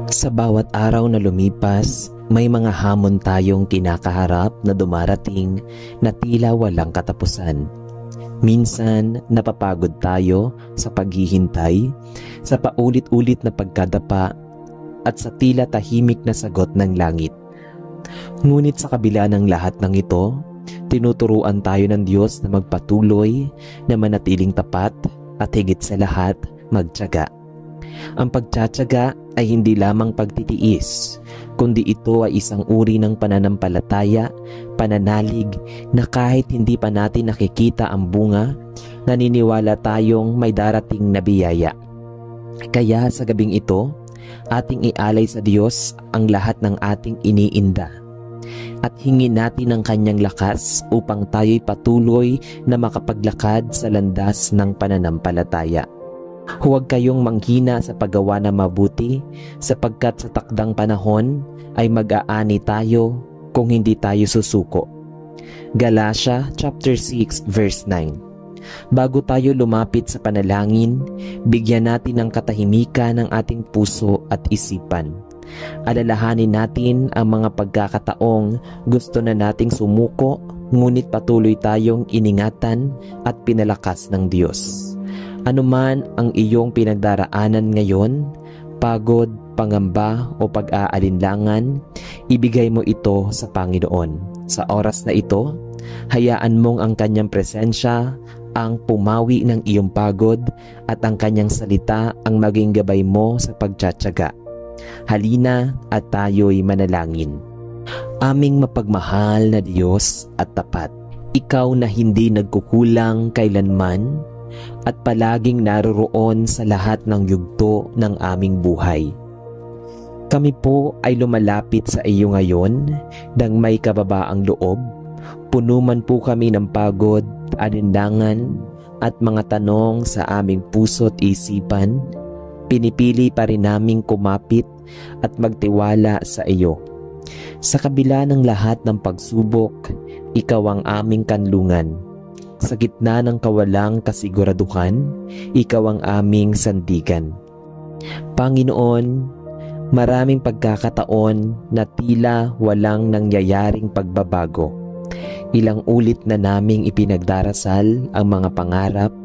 Sa bawat araw na lumipas, may mga hamon tayong kinakaharap na dumarating na tila walang katapusan. Minsan, napapagod tayo sa paghihintay, sa paulit-ulit na pagkadapa, at sa tila tahimik na sagot ng langit. Ngunit sa kabila ng lahat ng ito, tinuturuan tayo ng Diyos na magpatuloy, na manatiling tapat, at higit sa lahat, magtiyaga. Ang pagtsatsaga ay hindi lamang pagtitiis, kundi ito ay isang uri ng pananampalataya, pananalig na kahit hindi pa natin nakikita ang bunga, naniniwala tayong may darating na biyaya. Kaya sa gabing ito, ating ialay sa Diyos ang lahat ng ating iniinda at hingin natin ang kanyang lakas upang tayo'y patuloy na makapaglakad sa landas ng pananampalataya. Huwag kayong manghina sa paggawa ng mabuti, sapagkat sa takdang panahon ay mag-aani tayo kung hindi tayo susuko. Galatia chapter 6 verse 9. Bago tayo lumapit sa panalangin, bigyan natin ng katahimikan ng ating puso at isipan. Alalahanin natin ang mga pagkakataong gusto na nating sumuko, ngunit patuloy tayong iningatan at pinalakas ng Diyos. Anuman ang iyong pinagdaraanan ngayon, pagod, pangamba o pag-aalinlangan, ibigay mo ito sa Panginoon. Sa oras na ito, hayaan mong ang kanyang presensya ang pumawi ng iyong pagod at ang kanyang salita ang maging gabay mo sa pagtsatsaga. Halina at tayo'y manalangin. Aming mapagmahal na Diyos at tapat, Ikaw na hindi nagkukulang kailanman at palaging naroroon sa lahat ng yugto ng aming buhay. Kami po ay lumalapit sa iyo ngayon nang may kababaang loob. Puno man po kami ng pagod, alinlangan at mga tanong sa aming puso't isipan, pinipili pa rin naming kumapit at magtiwala sa iyo. Sa kabila ng lahat ng pagsubok, ikaw ang aming kanlungan. Sa gitna ng kawalang kasiguraduhan, ikaw ang aming sandigan. Panginoon, maraming pagkakataon na tila walang nangyayaring pagbabago. Ilang ulit na naming ipinagdarasal ang mga pangarap,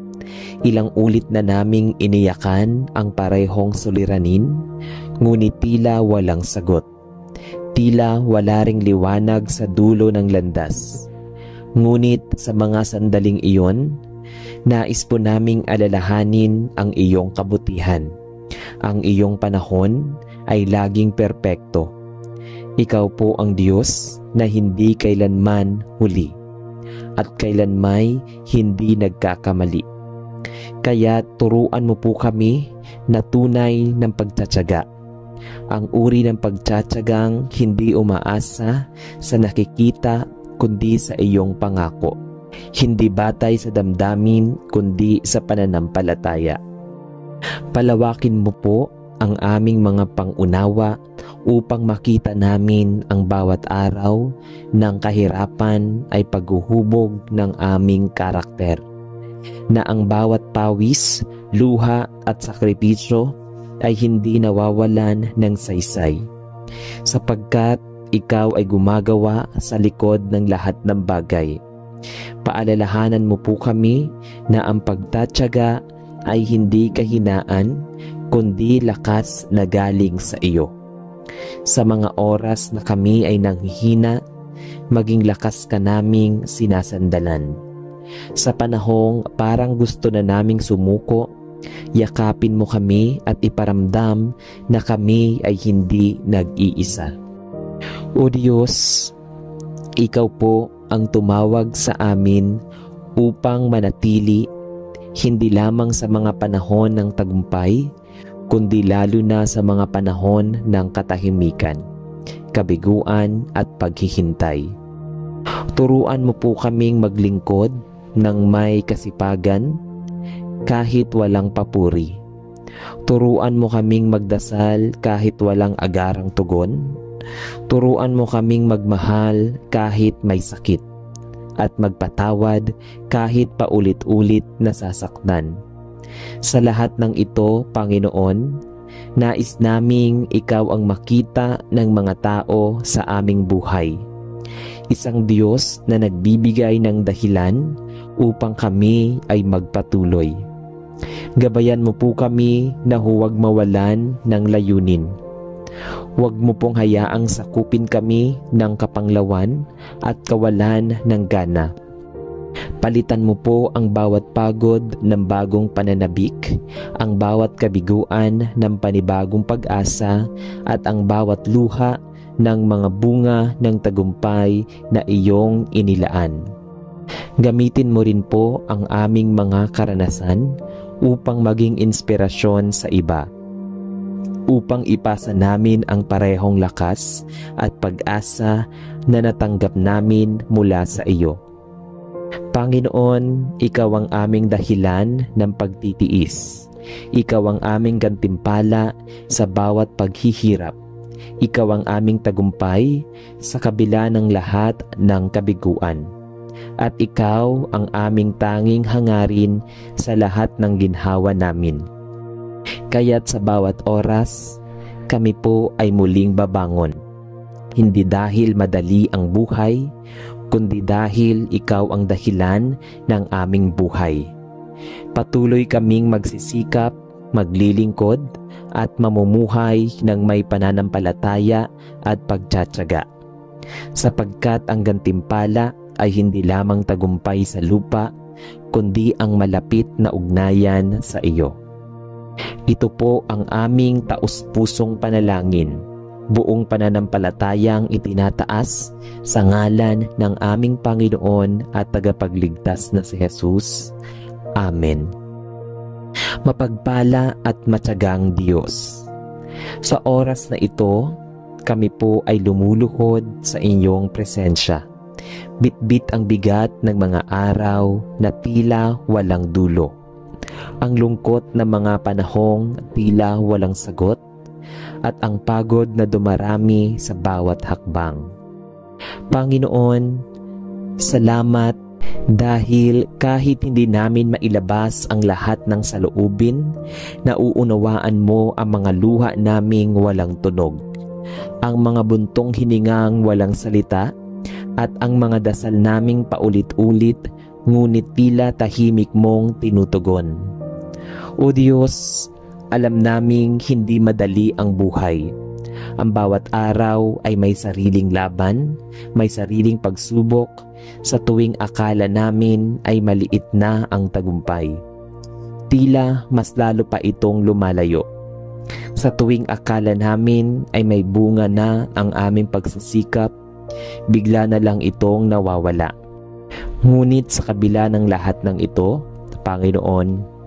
ilang ulit na naming iniyakan ang parehong suliranin, ngunit tila walang sagot. Tila wala ring liwanag sa dulo ng landas. Ngunit sa mga sandaling iyon, nais po naming alalahanin ang iyong kabutihan. Ang iyong panahon ay laging perpekto. Ikaw po ang Diyos na hindi kailanman huli at kailanmay hindi nagkakamali. Kaya turuan mo po kami na tunay ng pagtsatsaga. Ang uri ng pagtsatsagang hindi umaasa sa nakikita kundi sa iyong pangako. Hindi batay sa damdamin kundi sa pananampalataya. Palawakin mo po ang aming mga pangunawa upang makita namin ang bawat araw ng kahirapan ay paghuhubog ng aming karakter. Na ang bawat pawis, luha at sakripisyo ay hindi nawawalan ng saysay. Sapagkat ikaw ay gumagawa sa likod ng lahat ng bagay. Paalalahanan mo po kami na ang pagtatyaga ay hindi kahinaan, kundi lakas na galing sa iyo. Sa mga oras na kami ay nanghihina, maging lakas ka naming sinasandalan. Sa panahong parang gusto na naming sumuko, yakapin mo kami at iparamdam na kami ay hindi nag-iisa. O Diyos, ikaw po ang tumawag sa amin upang manatili hindi lamang sa mga panahon ng tagumpay, kundi lalo na sa mga panahon ng katahimikan, kabiguan at paghihintay. Turuan mo po kaming maglingkod ng may kasipagan kahit walang papuri. Turuan mo kaming magdasal kahit walang agarang tugon. Turuan mo kaming magmahal kahit may sakit at magpatawad kahit paulit-ulit nasasaktan. Sa lahat ng ito, Panginoon, Nais naming ikaw ang makita ng mga tao sa aming buhay. Isang Diyos na nagbibigay ng dahilan upang kami ay magpatuloy. Gabayan mo po kami na huwag mawalan ng layunin. Huwag mo pong hayaang sakupin kami ng kapanglawan at kawalan ng gana. Palitan mo po ang bawat pagod ng bagong pananabik, ang bawat kabiguan ng panibagong pag-asa, at ang bawat luha ng mga bunga ng tagumpay na iyong inilaan. Gamitin mo rin po ang aming mga karanasan upang maging inspirasyon sa iba, upang ipasa namin ang parehong lakas at pag-asa na natanggap namin mula sa iyo. Panginoon, ikaw ang aming dahilan ng pagtitiis. Ikaw ang aming gantimpala sa bawat paghihirap. Ikaw ang aming tagumpay sa kabila ng lahat ng kabiguan. At ikaw ang aming tanging hangarin sa lahat ng ginhawa namin. Kaya't sa bawat oras, kami po ay muling babangon. Hindi dahil madali ang buhay, kundi dahil ikaw ang dahilan ng aming buhay. Patuloy kaming magsisikap, maglilingkod, at mamumuhay ng may pananampalataya at pagtsatsaga. Sapagkat ang gantimpala ay hindi lamang tagumpay sa lupa, kundi ang malapit na ugnayan sa iyo. Ito po ang aming taus-pusong panalangin, buong pananampalatayang itinataas sa ngalan ng aming Panginoon at tagapagligtas na si Jesus. Amen. Mapagpala at matyagang Diyos, sa oras na ito, kami po ay lumuluhod sa inyong presensya. Bitbit ang bigat ng mga araw na tila walang dulo. Ang lungkot ng mga panahong tila walang sagot, at ang pagod na dumarami sa bawat hakbang. Panginoon, salamat dahil kahit hindi namin mailabas ang lahat ng saloobin, nauunawaan mo ang mga luha naming walang tunog, ang mga buntong hiningang walang salita, at ang mga dasal naming paulit-ulit, ngunit tila tahimik mong tinutugon. O Diyos, alam naming hindi madali ang buhay. Ang bawat araw ay may sariling laban, may sariling pagsubok, sa tuwing akala namin ay maliit na ang tagumpay. Tila mas lalo pa itong lumalayo. Sa tuwing akala namin ay may bunga na ang aming pagsisikap, bigla na lang itong nawawala. Ngunit sa kabila ng lahat ng ito, Panginoon,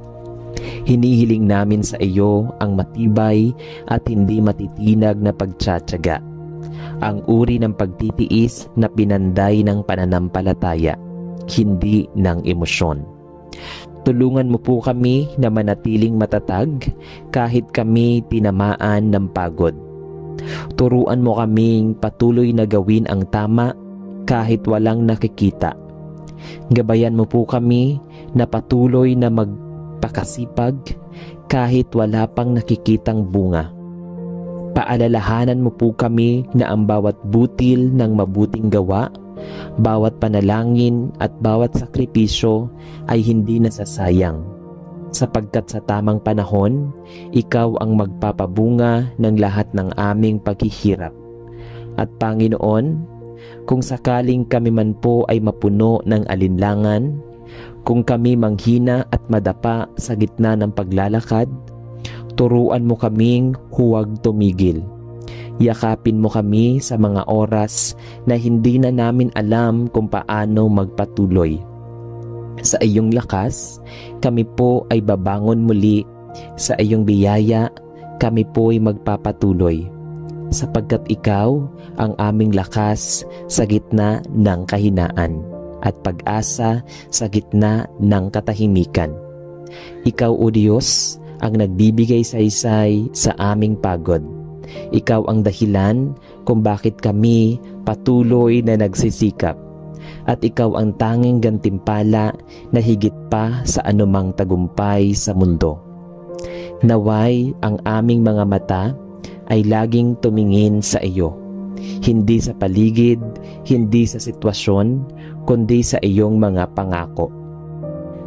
hinihiling namin sa iyo ang matibay at hindi matitinag na pagtsatsaga, ang uri ng pagtitiis na pinanday ng pananampalataya, hindi ng emosyon. Tulungan mo po kami na manatiling matatag kahit kami tinamaan ng pagod. Turuan mo kaming patuloy na gawin ang tama kahit walang nakikita. Gabayan mo po kami na patuloy na magpakasipag kahit wala pang nakikitang bunga. Paalalahanan mo po kami na ang bawat butil ng mabuting gawa, bawat panalangin at bawat sakripisyo ay hindi nasasayang, sapagkat sa tamang panahon, ikaw ang magpapabunga ng lahat ng aming paghihirap. At Panginoon, kung sakaling kami man po ay mapuno ng alinlangan, kung kami manghina at madapa sa gitna ng paglalakad, turuan mo kaming huwag tumigil. Yakapin mo kami sa mga oras na hindi na namin alam kung paano magpatuloy. Sa iyong lakas, kami po ay babangon muli. Sa iyong biyaya, kami po ay magpapatuloy. Sapagkat ikaw ang aming lakas sa gitna ng kahinaan at pag-asa sa gitna ng katahimikan. Ikaw, O Diyos, ang nagbibigay saysay sa aming pagod. Ikaw ang dahilan kung bakit kami patuloy na nagsisikap. At ikaw ang tanging gantimpala na higit pa sa anumang tagumpay sa mundo. Naway ang aming mga mata ay laging tumingin sa iyo, hindi sa paligid, hindi sa sitwasyon, kundi sa iyong mga pangako.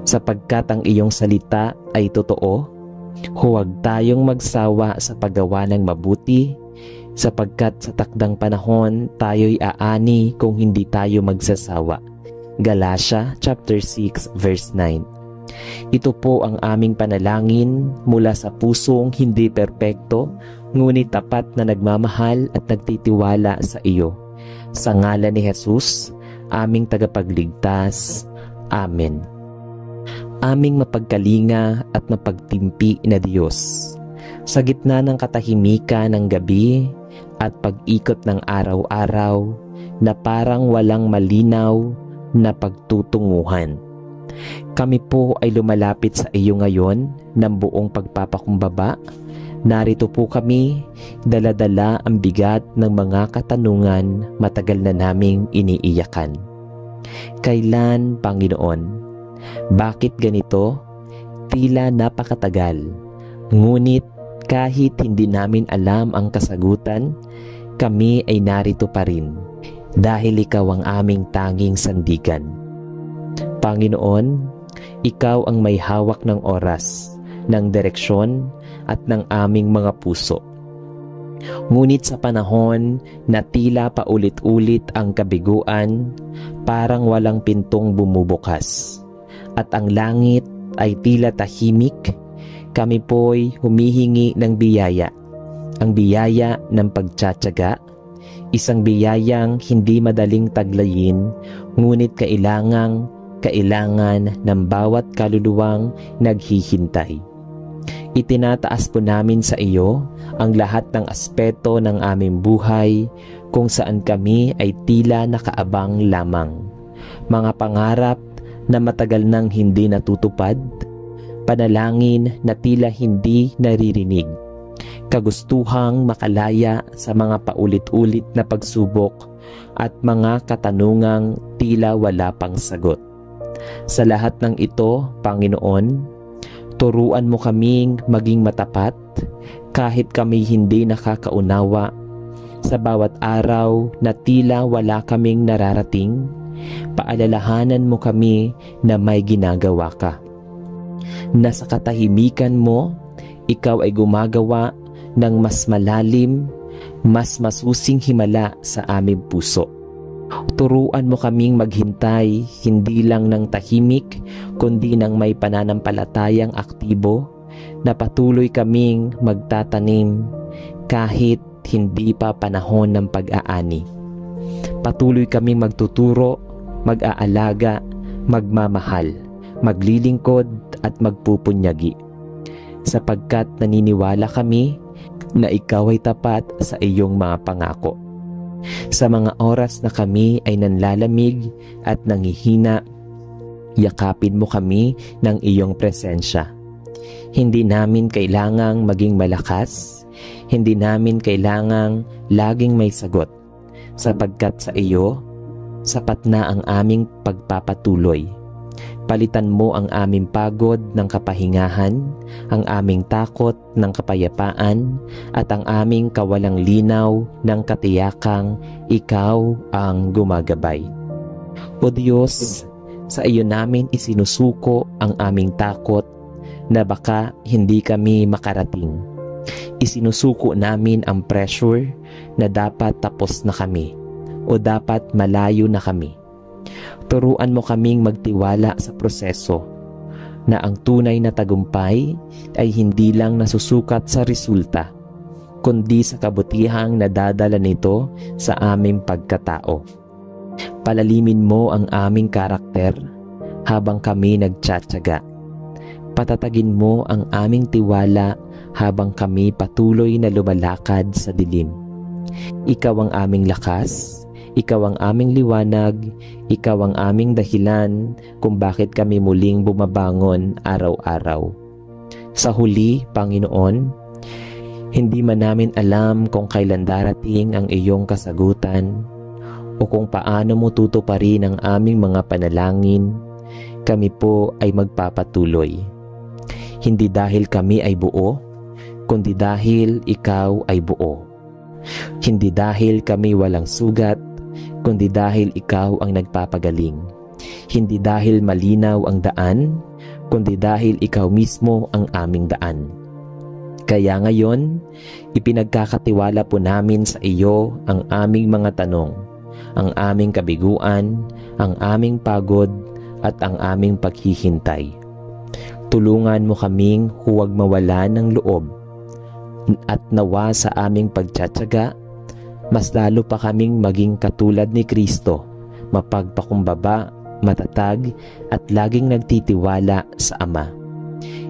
Sapagkat ang iyong salita ay totoo, huwag tayong magsawa sa paggawa ng mabuti, sapagkat sa takdang panahon tayo'y aani kung hindi tayo magsasawa. Galatia chapter 6 verse 9. Ito po ang aming panalangin mula sa pusong hindi perpekto, ngunit tapat na nagmamahal at nagtitiwala sa iyo. Sa ngalan ni Jesus, aming tagapagligtas. Amen. Aming mapagkalinga at mapagtimpi na Diyos, sa gitna ng katahimikan ng gabi at pag-ikot ng araw-araw na parang walang malinaw na pagtutunguhan, kami po ay lumalapit sa iyo ngayon ng buong pagpapakumbaba. Narito po kami, dala-dala ang bigat ng mga katanungan matagal na naming iniiyakan. Kailan, Panginoon? Bakit ganito? Tila napakatagal. Ngunit kahit hindi namin alam ang kasagutan, kami ay narito pa rin dahil ikaw ang aming tanging sandigan. Panginoon, ikaw ang may hawak ng oras, ng direksyon at ng aming mga puso. Ngunit sa panahon na tila paulit-ulit ang kabiguan, parang walang pintong bumubukas, at ang langit ay tila tahimik, kami po'y humihingi ng biyaya, ang biyaya ng pagtsatsaga, isang biyayang hindi madaling taglayin, ngunit kailangan ng bawat kaluluwang naghihintay. Itinataas po namin sa iyo ang lahat ng aspeto ng aming buhay kung saan kami ay tila nakaabang lamang. Mga pangarap na matagal nang hindi natutupad, panalangin na tila hindi naririnig, kagustuhang makalaya sa mga paulit-ulit na pagsubok at mga katanungang tila wala pang sagot. Sa lahat ng ito, Panginoon, turuan mo kaming maging matapat kahit kami hindi nakakaunawa. Sa bawat araw na tila wala kaming nararating, paalalahanan mo kami na may ginagawa ka. Na sa katahimikan mo, ikaw ay gumagawa ng mas malalim, mas masusing himala sa aming puso. Turuan mo kaming maghintay hindi lang ng tahimik, kundi ng may pananampalatayang aktibo, na patuloy kaming magtatanim kahit hindi pa panahon ng pag-aani. Patuloy kaming magtuturo, mag-aalaga, magmamahal, maglilingkod at magpupunyagi, sapagkat naniniwala kami na ikaw ay tapat sa iyong mga pangako. Sa mga oras na kami ay nanlalamig at nangihina, yakapin mo kami ng iyong presensya. Hindi namin kailangang maging malakas, hindi namin kailangang laging may sagot, sapagkat sa iyo, sapat na ang aming pagpapatuloy. Palitan mo ang aming pagod ng kapahingahan, ang aming takot ng kapayapaan, at ang aming kawalang linaw ng katiyakang ikaw ang gumagabay. O Diyos, sa iyo namin isinusuko ang aming takot na baka hindi kami makarating. Isinusuko namin ang pressure na dapat tapos na kami o dapat malayo na kami. Turuan mo kaming magtiwala sa proseso, na ang tunay na tagumpay ay hindi lang nasusukat sa resulta, kundi sa kabutihang nadadala nito sa aming pagkatao. Palalimin mo ang aming karakter habang kami nagtsatsaga. Patatagin mo ang aming tiwala habang kami patuloy na lumalakad sa dilim. Ikaw ang aming lakas, ikaw ang aming liwanag, ikaw ang aming dahilan kung bakit kami muling bumabangon araw-araw. Sa huli, Panginoon, hindi man namin alam kung kailan darating ang iyong kasagutan o kung paano mo tutuparin ang aming mga panalangin, kami po ay magpapatuloy. hindi dahil kami ay buo, kundi dahil ikaw ay buo. Hindi dahil kami walang sugat, kundi dahil ikaw ang nagpapagaling. Hindi dahil malinaw ang daan, kundi dahil ikaw mismo ang aming daan. Kaya ngayon, ipinagkakatiwala po namin sa iyo ang aming mga tanong, ang aming kabiguan, ang aming pagod, at ang aming paghihintay. Tulungan mo kaming huwag mawala ng loob, at nawa sa aming pagtsatsaga, mas lalo pa kaming maging katulad ni Kristo, mapagpakumbaba, matatag, at laging nagtitiwala sa Ama.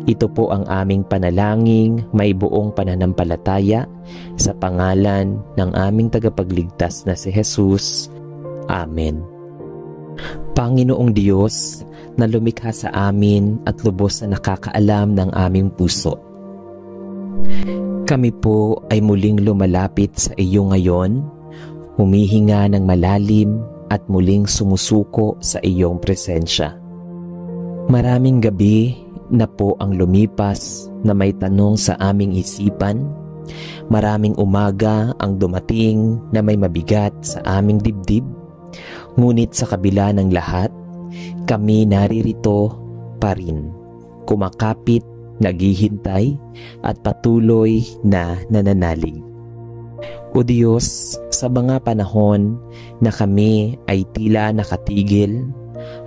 Ito po ang aming panalangin, may buong pananampalataya sa pangalan ng aming tagapagligtas na si Jesus. Amen. Panginoong Diyos na lumikha sa amin at lubos na nakakaalam ng aming puso, kami po ay muling lumalapit sa iyo ngayon, humihinga ng malalim at muling sumusuko sa iyong presensya. Maraming gabi na po ang lumipas na may tanong sa aming isipan. Maraming umaga ang dumating na may mabigat sa aming dibdib. Ngunit sa kabila ng lahat, kami naririto pa rin, kumakapit, naghihintay, at patuloy na nananalig. O Diyos, sa mga panahon na kami ay tila nakatigil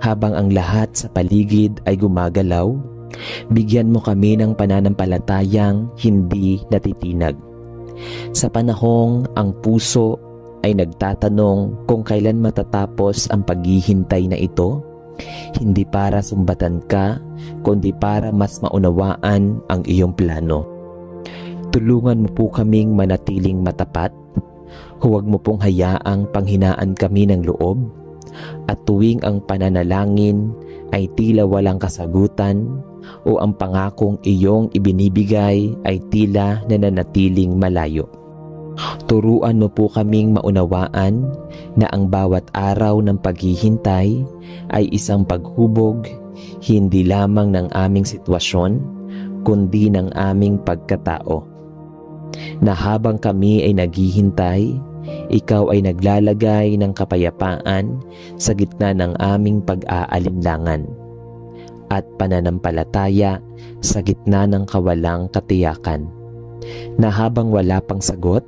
habang ang lahat sa paligid ay gumagalaw, bigyan mo kami ng pananampalatayang hindi natitinag. Sa panahong ang puso ay nagtatanong kung kailan matatapos ang paghihintay na ito, hindi para sumbatan ka, kundi para mas maunawaan ang iyong plano. Tulungan mo po kaming manatiling matapat. Huwag mo pong hayaang panghinaan kami ng loob, at tuwing ang pananalangin ay tila walang kasagutan o ang pangakong iyong ibinibigay ay tila nananatiling malayo. Turuan mo po kaming maunawaan na ang bawat araw ng paghihintay ay isang paghubog, hindi lamang ng aming sitwasyon, kundi ng aming pagkatao. Na habang kami ay naghihintay, ikaw ay naglalagay ng kapayapaan sa gitna ng aming pag-aalinlangan at pananampalataya sa gitna ng kawalang katiyakan. Na habang wala pang sagot,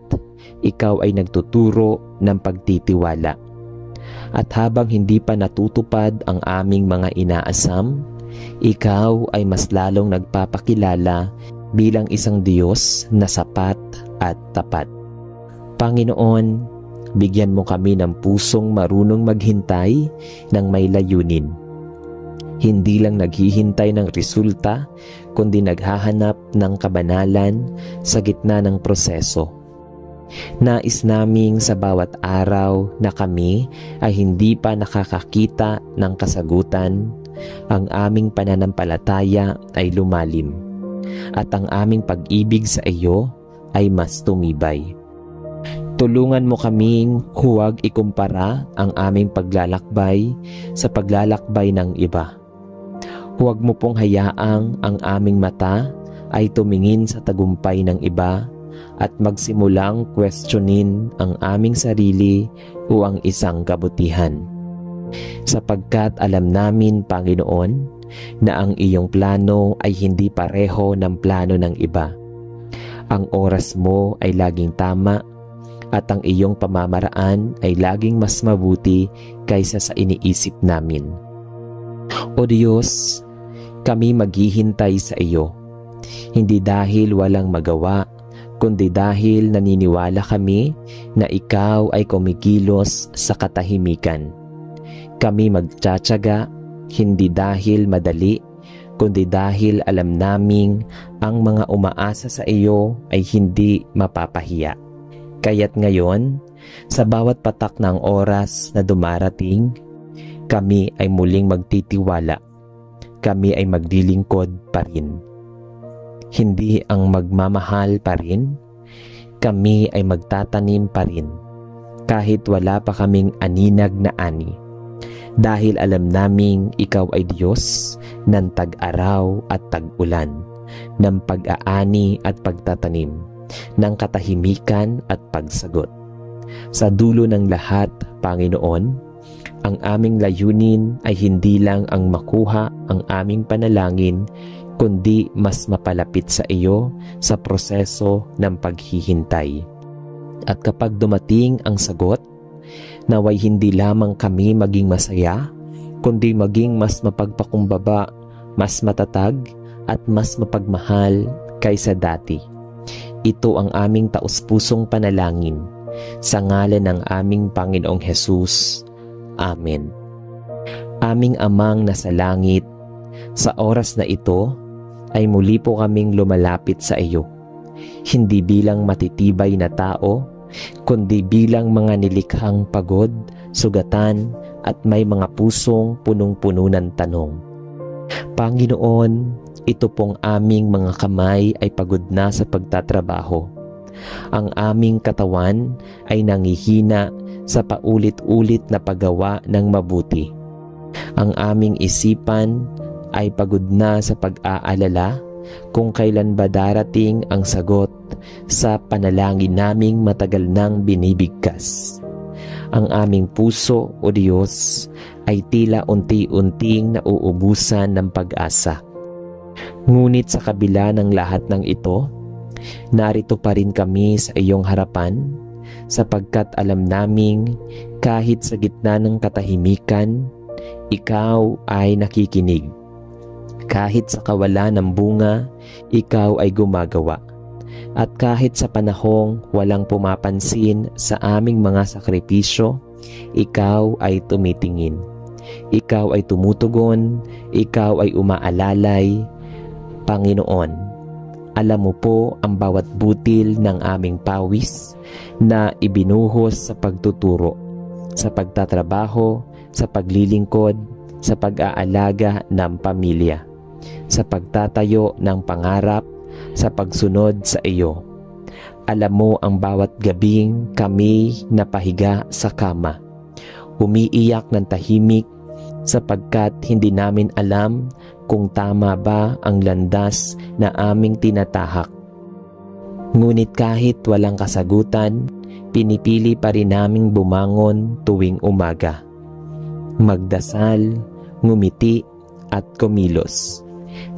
ikaw ay nagtuturo ng pagtitiwala. At habang hindi pa natutupad ang aming mga inaasam, ikaw ay mas lalong nagpapakilala bilang isang Diyos na sapat at tapat. Panginoon, bigyan mo kami ng pusong marunong maghintay ng may layunin. Hindi lang naghihintay ng resulta, kundi naghahanap ng kabanalan sa gitna ng proseso. Nais naming sa bawat araw na kami ay hindi pa nakakakita ng kasagutan, ang aming pananampalataya ay lumalim, at ang aming pag-ibig sa iyo ay mas tumibay. Tulungan mo kaming huwag ikumpara ang aming paglalakbay sa paglalakbay ng iba. Huwag mo pong hayaang ang aming mata ay tumingin sa tagumpay ng iba at magsimulang questionin ang aming sarili o ang isang kabutihan. Sapagkat alam namin, Panginoon, na ang iyong plano ay hindi pareho ng plano ng iba. Ang oras mo ay laging tama at ang iyong pamamaraan ay laging mas mabuti kaysa sa iniisip namin. O Diyos, kami maghihintay sa iyo, hindi dahil walang magawa, kundi dahil naniniwala kami na ikaw ay kumikilos sa katahimikan. Kami magtsatsaga, hindi dahil madali, kundi dahil alam naming ang mga umaasa sa iyo ay hindi mapapahiya. Kaya't ngayon, sa bawat patak ng oras na dumarating, kami ay muling magtitiwala. Kami ay maglilingkod pa rin. Hindi ang magmamahal pa rin, kami ay magtatanim pa rin, kahit wala pa kaming aninag na ani. Dahil alam naming ikaw ay Diyos ng tag-araw at tag-ulan. ng pag-aani at pagtatanim, ng katahimikan at pagsagot. Sa dulo ng lahat, Panginoon, ang aming layunin ay hindi lang ang makuha ang aming panalangin, kundi mas mapalapit sa iyo sa proseso ng paghihintay. At kapag dumating ang sagot, naway hindi lamang kami maging masaya, kundi maging mas mapagpakumbaba, mas matatag, at mas mapagmahal kaysa dati. Ito ang aming taus-pusong panalangin sa ngalan ng aming Panginoong Hesus. Amen. Aming Amang nasa langit, sa oras na ito ay muli po kaming lumalapit sa iyo, hindi bilang matitibay na tao, kundi bilang mga nilikhang pagod, sugatan, at may mga pusong punong-puno ng tanong. Panginoon, ito pong aming mga kamay ay pagod na sa pagtatrabaho. Ang aming katawan ay nangihina sa paulit-ulit na paggawa ng mabuti. Ang aming isipan ay pagod na sa pag-aalala kung kailan ba darating ang sagot sa panalangin naming matagal nang binibigkas. Ang aming puso, O Diyos, ay tila unti-unting nauubusan ng pag-asa. Ngunit sa kabila ng lahat ng ito, narito pa rin kami sa iyong harapan, sapagkat alam naming kahit sa gitna ng katahimikan, ikaw ay nakikinig. Kahit sa kawalan ng bunga, ikaw ay gumagawa. At kahit sa panahong walang pumapansin sa aming mga sakripisyo, ikaw ay tumitingin. Ikaw ay tumutugon, ikaw ay umaalalay. Panginoon, alam mo po ang bawat butil ng aming pawis na ibinuhos sa pagtuturo, sa pagtatrabaho, sa paglilingkod, sa pag-aalaga ng pamilya, sa pagtatayo ng pangarap, sa pagsunod sa iyo. Alam mo ang bawat gabing kami napahiga sa kama, umiiyak ng tahimik sapagkat hindi namin alam kung tama ba ang landas na aming tinatahak. Ngunit kahit walang kasagutan, pinipili pa rin naming bumangon tuwing umaga, magdasal, ngumiti at kumilos.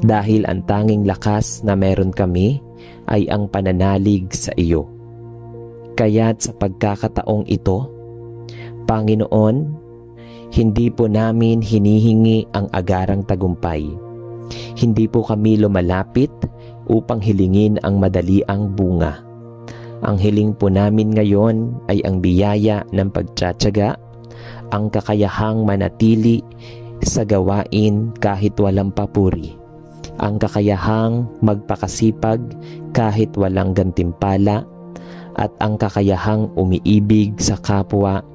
Dahil ang tanging lakas na meron kami ay ang pananalig sa iyo. Kaya't sa pagkakataong ito, Panginoon, hindi po namin hinihingi ang agarang tagumpay. Hindi po kami lumalapit upang hilingin ang madaliang bunga. Ang hiling po namin ngayon ay ang biyaya ng pagtsatsaga, ang kakayahang manatili sa gawain kahit walang papuri, ang kakayahang magpakasipag kahit walang gantimpala, at ang kakayahang umiibig sa kapwa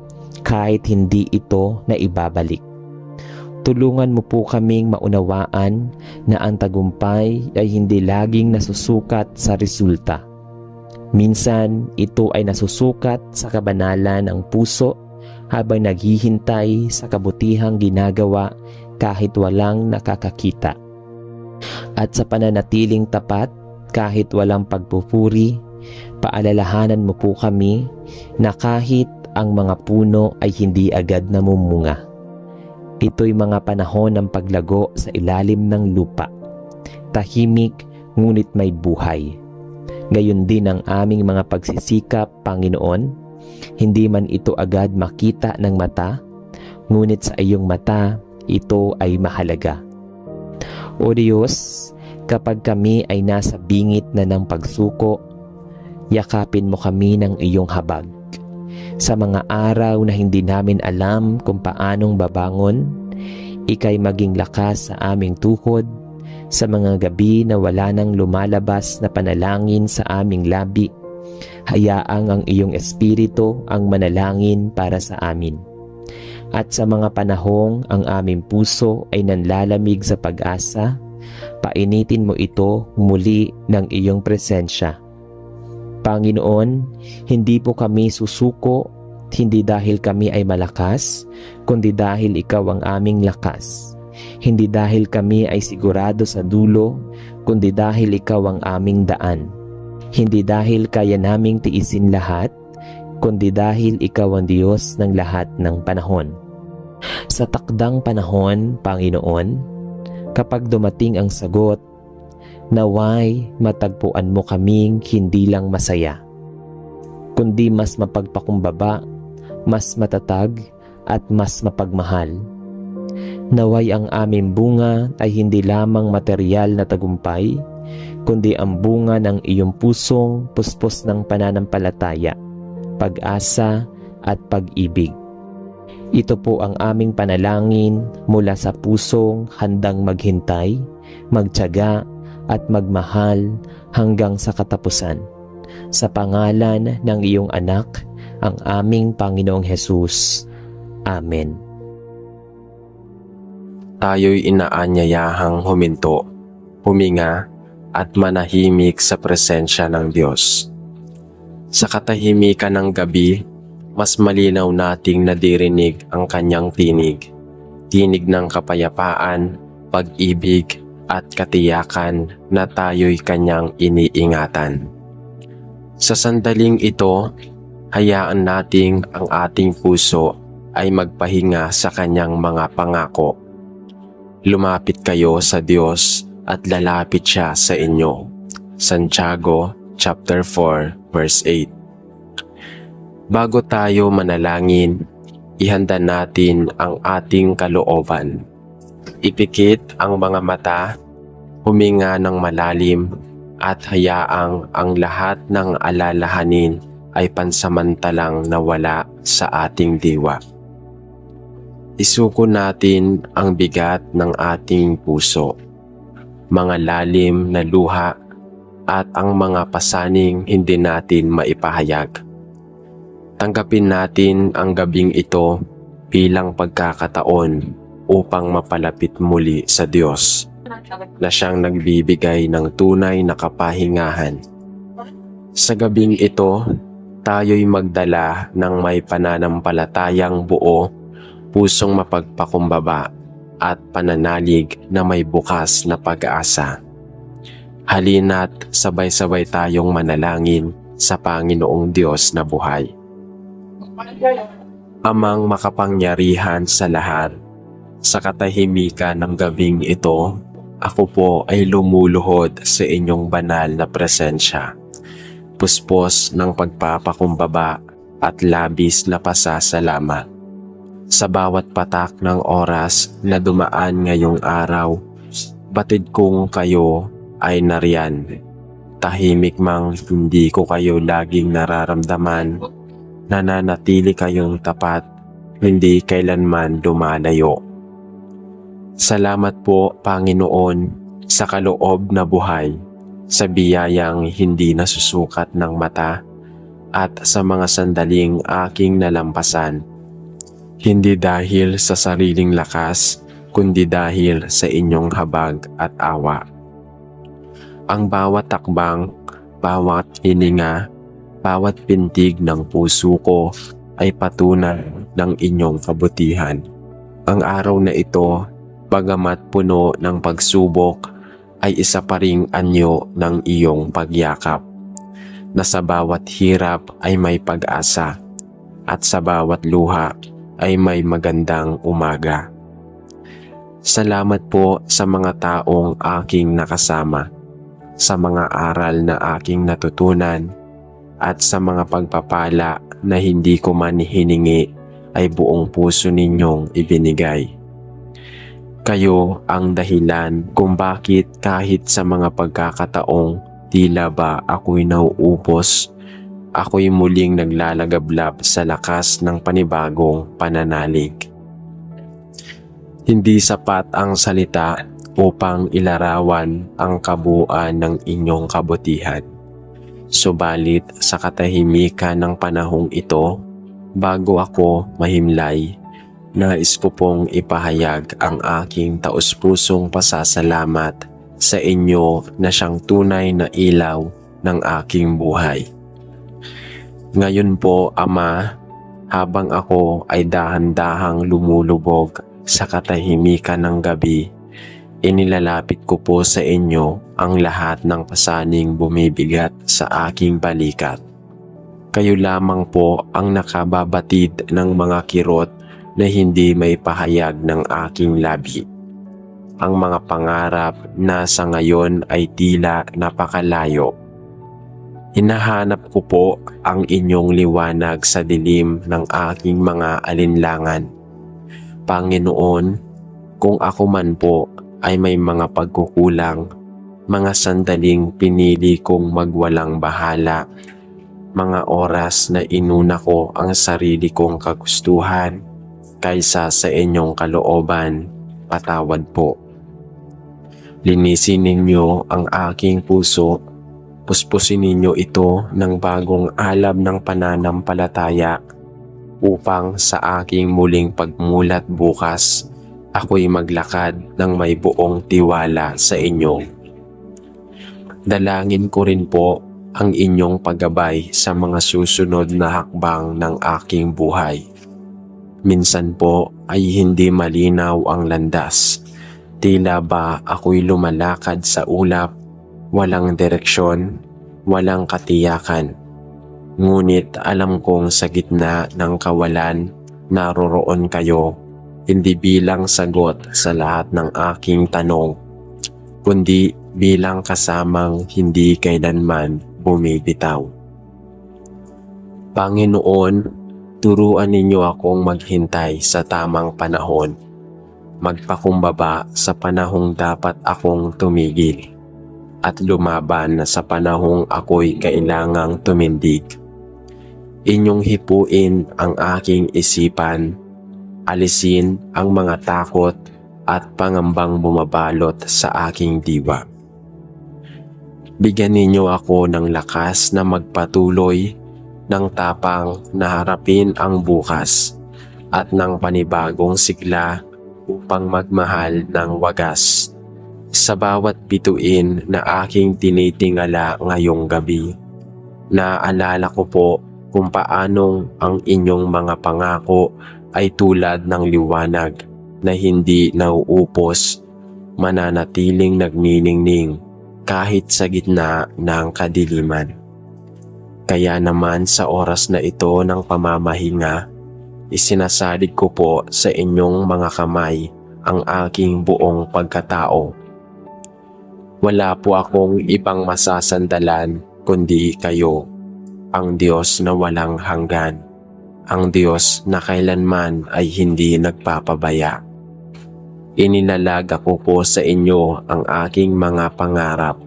kahit hindi ito na ibabalik. Tulungan mo po kaming maunawaan na ang tagumpay ay hindi laging nasusukat sa resulta. Minsan, ito ay nasusukat sa kabanalan ng puso habang naghihintay sa kabutihang ginagawa kahit walang nakakakita. At sa pananatiling tapat kahit walang pagpupuri, paalalahanan mo po kami na kahit ang mga puno ay hindi agad namumunga, ito'y mga panahon ng paglago sa ilalim ng lupa. Tahimik ngunit may buhay. Gayon din ang aming mga pagsisikap, Panginoon. Hindi man ito agad makita ng mata, ngunit sa iyong mata, ito ay mahalaga. O Diyos, kapag kami ay nasa bingit na ng pagsuko, yakapin mo kami ng iyong habag. Sa mga araw na hindi namin alam kung paanong babangon, ika'y maging lakas sa aming tuhod. Sa mga gabi na wala nang lumalabas na panalangin sa aming labi, hayaang ang iyong espiritu ang manalangin para sa amin. At sa mga panahong ang aming puso ay nanlalamig sa pag-asa, painitin mo ito muli ng iyong presensya. Panginoon, hindi po kami susuko, hindi dahil kami ay malakas, kundi dahil ikaw ang aming lakas. Hindi dahil kami ay sigurado sa dulo, kundi dahil ikaw ang aming daan. Hindi dahil kaya naming tiisin lahat, kundi dahil ikaw ang Diyos ng lahat ng panahon. Sa takdang panahon, Panginoon, kapag dumating ang sagot, naway matagpuan mo kaming hindi lang masaya, kundi mas mapagpakumbaba, mas matatag, at mas mapagmahal. Naway ang aming bunga ay hindi lamang materyal na tagumpay, kundi ang bunga ng iyong pusong puspos ng pananampalataya, pag-asa at pag-ibig. Ito po ang aming panalangin mula sa pusong handang maghintay, magtiyaga at magmahal hanggang sa katapusan. Sa pangalan ng iyong anak, ang aming Panginoong Hesus. Amen. Tayo'y inaanyayahang huminto, huminga at manahimik sa presensya ng Diyos. Sa katahimikan ng gabi, mas malinaw nating nadirinig ang kanyang tinig, tinig ng kapayapaan, pag-ibig at katiyakan na tayo'y kanyang iniingatan. Sa sandaling ito, hayaan nating ang ating puso ay magpahinga sa kanyang mga pangako. Lumapit kayo sa Diyos at lalapit siya sa inyo. Santiago chapter 4 verse 8. Bago tayo manalangin, ihanda natin ang ating kalooban. Ipikit ang mga mata, huminga ng malalim at hayaang ang lahat ng alalahanin ay pansamantalang nawala sa ating diwa. Isuko natin ang bigat ng ating puso, mga lalim na luha at ang mga pasaning hindi natin maipahayag. Tanggapin natin ang gabing ito bilang pagkakataon upang mapalapit muli sa Diyos na siyang nagbibigay ng tunay na kapahingahan. Sa gabing ito, tayo'y magdala ng may pananampalatayang buo, pusong mapagpakumbaba at pananalig na may bukas na pag-asa. Halina't sabay-sabay tayong manalangin sa Panginoong Diyos na buhay. Amang makapangyarihan sa lahat, sa katahimikan ng gabing ito, ako po ay lumuluhod sa inyong banal na presensya, puspos ng pagpapakumbaba at labis na pasasalamat. Sa bawat patak ng oras na dumaan ngayong araw, batid kong kayo ay nariyan. Tahimik mang hindi ko kayo laging nararamdaman, nananatili kayong tapat, hindi kailanman lumalayo. Salamat po, Panginoon, sa kaloob na buhay, sa biyayang hindi nasusukat ng mata, at sa mga sandaling aking nalampasan. Hindi dahil sa sariling lakas, kundi dahil sa inyong habag at awa. Ang bawat takbang, bawat hininga, bawat pintig ng puso ko ay patunay ng inyong kabutihan. Ang araw na ito, bagamat puno ng pagsubok, ay isa pa ring anyo ng iyong pagyakap, na sa bawat hirap ay may pag-asa, at sa bawat luha ay may magandang umaga. Salamat po sa mga taong aking nakasama, sa mga aral na aking natutunan, at sa mga pagpapala na hindi ko man hiningi ay buong puso ninyong ibinigay. Kayo ang dahilan kung bakit kahit sa mga pagkakataong tila ba ako'y nauupos, ako'y muling naglalagablab sa lakas ng panibagong pananalig. Hindi sapat ang salita upang ilarawan ang kabuuan ng inyong kabutihan. Subalit sa katahimikan ng panahong ito, bago ako mahimlay, nais ko pong ipahayag ang aking taus-pusong pasasalamat sa inyo na siyang tunay na ilaw ng aking buhay. Ngayon po, Ama, habang ako ay dahan-dahang lumulubog sa katahimikan ng gabi, inilalapit ko po sa inyo ang lahat ng pasaning bumibigat sa aking balikat. Kayo lamang po ang nakababatid ng mga kirot na hindi may pahayag ng aking labi. Ang mga pangarap na sa ngayon ay tila napakalayo. Hinahanap ko po ang inyong liwanag sa dilim ng aking mga alinlangan. Panginoon, kung ako man po ay may mga pagkukulang, mga sandaling pinili kong magwalang bahala, mga oras na inuna ko ang sarili kong kagustuhan kaysa sa inyong kalooban, patawad po. Linisin ninyo ang aking puso, puspusin ninyo ito ng bagong alab ng pananampalataya upang sa aking muling pagmulat bukas, ako'y maglakad ng may buong tiwala sa inyo. Dalangin ko rin po ang inyong paggabay sa mga susunod na hakbang ng aking buhay. Minsan po ay hindi malinaw ang landas. Tila ba ako'y lumalakad sa ulap, walang direksyon, walang katiyakan. Ngunit alam kong sa gitna ng kawalan, naroroon kayo, hindi bilang sagot sa lahat ng aking tanong, kundi bilang kasamang hindi kailanman bumibitaw. Panginoon, turuan ninyo akong maghintay sa tamang panahon, magpakumbaba sa panahong dapat akong tumigil, at lumaban sa panahong ako'y kailangang tumindig. Inyong hipuin ang aking isipan, alisin ang mga takot at pangambang bumabalot sa aking diwa. Bigyan ninyo ako ng lakas na magpatuloy, ng tapang na harapin ang bukas, at ng panibagong sigla upang magmahal ng wagas. Sa bawat bituin na aking tinitingala ngayong gabi, naaalala ko po kung paanong ang inyong mga pangako ay tulad ng liwanag na hindi nauupos, mananatiling nagniningning kahit sa gitna ng kadiliman. Kaya naman sa oras na ito ng pamamahinga, isinasalig ko po sa inyong mga kamay ang aking buong pagkatao. Wala po akong ibang masasandalan kundi kayo, ang Diyos na walang hanggan, ang Diyos na kailanman ay hindi nagpapabaya. Inilalaga ko po sa inyo ang aking mga pangarap,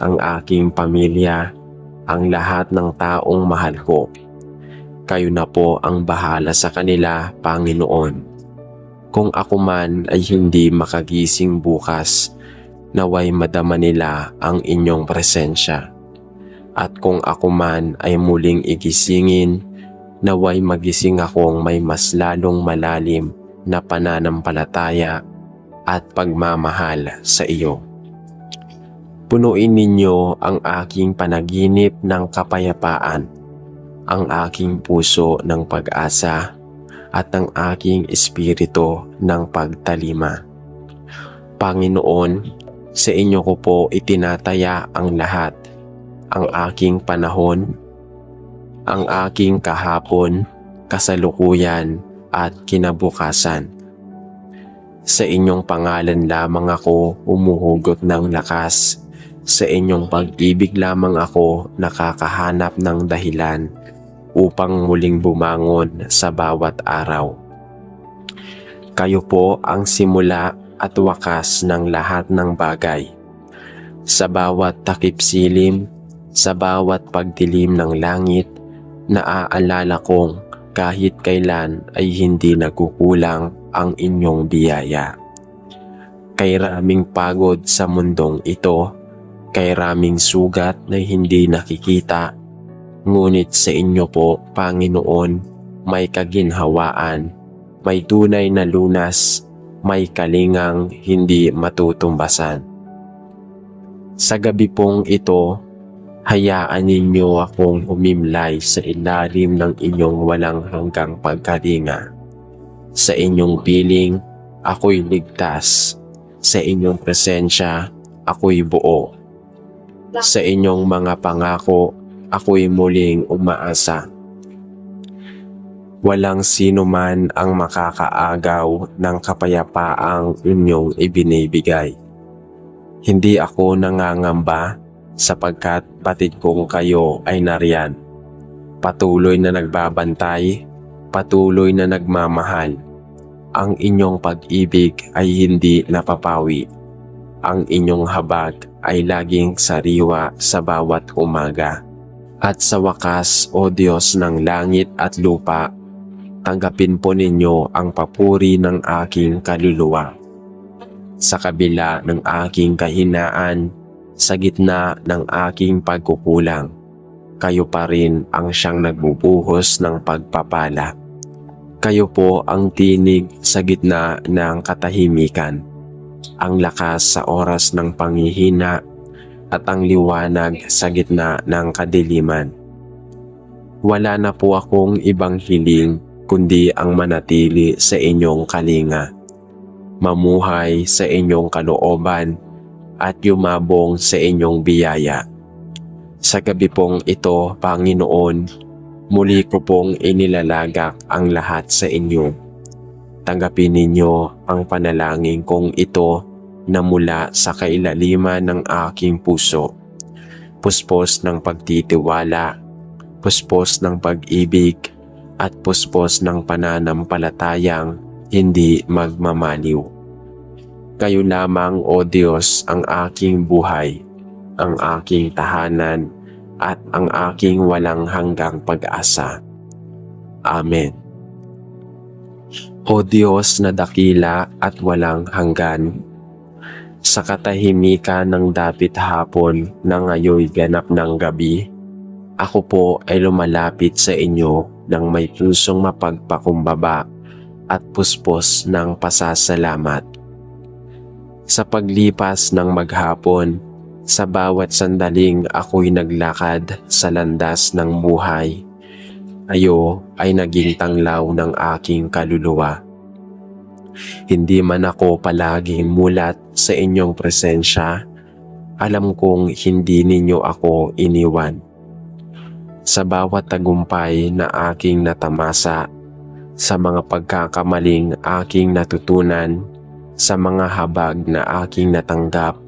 ang aking pamilya, ang lahat ng taong mahal ko. Kayo na po ang bahala sa kanila, Panginoon. Kung ako man ay hindi makagising bukas, naway madama nila ang inyong presensya. At kung ako man ay muling igisingin, naway magising akong may mas lalong malalim na pananampalataya at pagmamahal sa iyo. Punuin ninyo ang aking panaginip ng kapayapaan, ang aking puso ng pag-asa, at ang aking espiritu ng pagtalima. Panginoon, sa inyo ko po itinataya ang lahat, ang aking panahon, ang aking kahapon, kasalukuyan at kinabukasan. Sa inyong pangalan lamang ako umuhugot ng lakas, sa inyong pag-ibig lamang ako nakakahanap ng dahilan upang muling bumangon sa bawat araw. Kayo po ang simula at wakas ng lahat ng bagay. Sa bawat takip silim, sa bawat pagdilim ng langit, naaalala kong kahit kailan ay hindi nagkukulang ang inyong biyaya. Kay raming pagod sa mundong ito, kay raming sugat na hindi nakikita, ngunit sa inyo po, Panginoon, may kaginhawaan, may tunay na lunas, may kalingang hindi matutumbasan. Sa gabi pong ito, hayaan ninyo akong humimlay sa ilalim ng inyong walang hanggang pagkalinga. Sa inyong piling, ako'y ligtas. Sa inyong presensya, ako'y buo. Sa inyong mga pangako, ako'y muling umaasa. Walang sino man ang makakaagaw ng kapayapaang inyong ibinibigay. Hindi ako nangangamba sapagkat batid kong kayo ay nariyan. Patuloy na nagbabantay, patuloy na nagmamahal. Ang inyong pag-ibig ay hindi napapawi. Ang inyong habag ay laging sariwa sa bawat umaga. At sa wakas, O Diyos ng langit at lupa, tanggapin po ninyo ang papuri ng aking kaluluwa. Sa kabila ng aking kahinaan, sa gitna ng aking pagkukulang, kayo pa rin ang siyang nagbubuhos ng pagpapala. Kayo po ang tinig sa gitna ng katahimikan, ang lakas sa oras ng panghihina, at ang liwanag sa gitna ng kadiliman. Wala na po akong ibang hiling kundi ang manatili sa inyong kalinga, mamuhay sa inyong kalooban at yumabong sa inyong biyaya. Sa gabi pong ito, Panginoon, muli ko pong inilalagak ang lahat sa inyo. Tanggapin ninyo ang panalangin kong ito na mula sa kailaliman ng aking puso. Puspos ng pagtitiwala, puspos ng pag-ibig, at puspos ng pananampalatayang hindi magmamaliw. Kayo lamang, O Diyos, ang aking buhay, ang aking tahanan, at ang aking walang hanggang pag-asa. Amen. O Diyos na dakila at walang hanggan, sa katahimikan ng dapit hapon na ngayoy ganap ng gabi, ako po ay lumalapit sa inyo ng may pusong mapagpakumbaba at puspos ng pasasalamat. Sa paglipas ng maghapon, sa bawat sandaling ako'y naglakad sa landas ng buhay, kayo ay naging tanglaw ng aking kaluluwa. Hindi man ako palaging mulat sa inyong presensya, alam kong hindi ninyo ako iniwan. Sa bawat tagumpay na aking natamasa, sa mga pagkakamaling aking natutunan, sa mga habag na aking natanggap,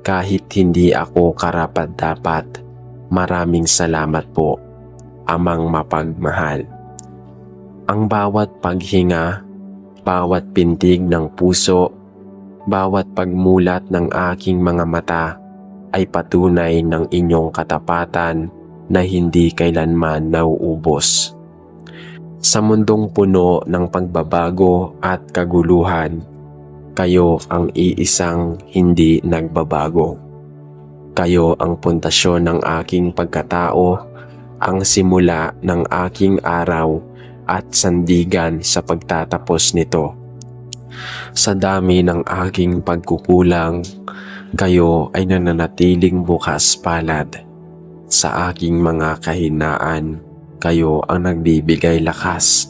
kahit hindi ako karapat-dapat, maraming salamat po, Amang mapagmahal. Ang bawat paghinga, bawat pintig ng puso, bawat pagmulat ng aking mga mata ay patunay ng inyong katapatan na hindi kailanman nauubos. Sa mundong puno ng pagbabago at kaguluhan, kayo ang iisang hindi nagbabago. Kayo ang pundasyon ng aking pagkatao, ang simula ng aking araw at sandigan sa pagtatapos nito. Sa dami ng aking pagkukulang, kayo ay nananatiling bukas palad. Sa aking mga kahinaan, kayo ang nagbibigay lakas.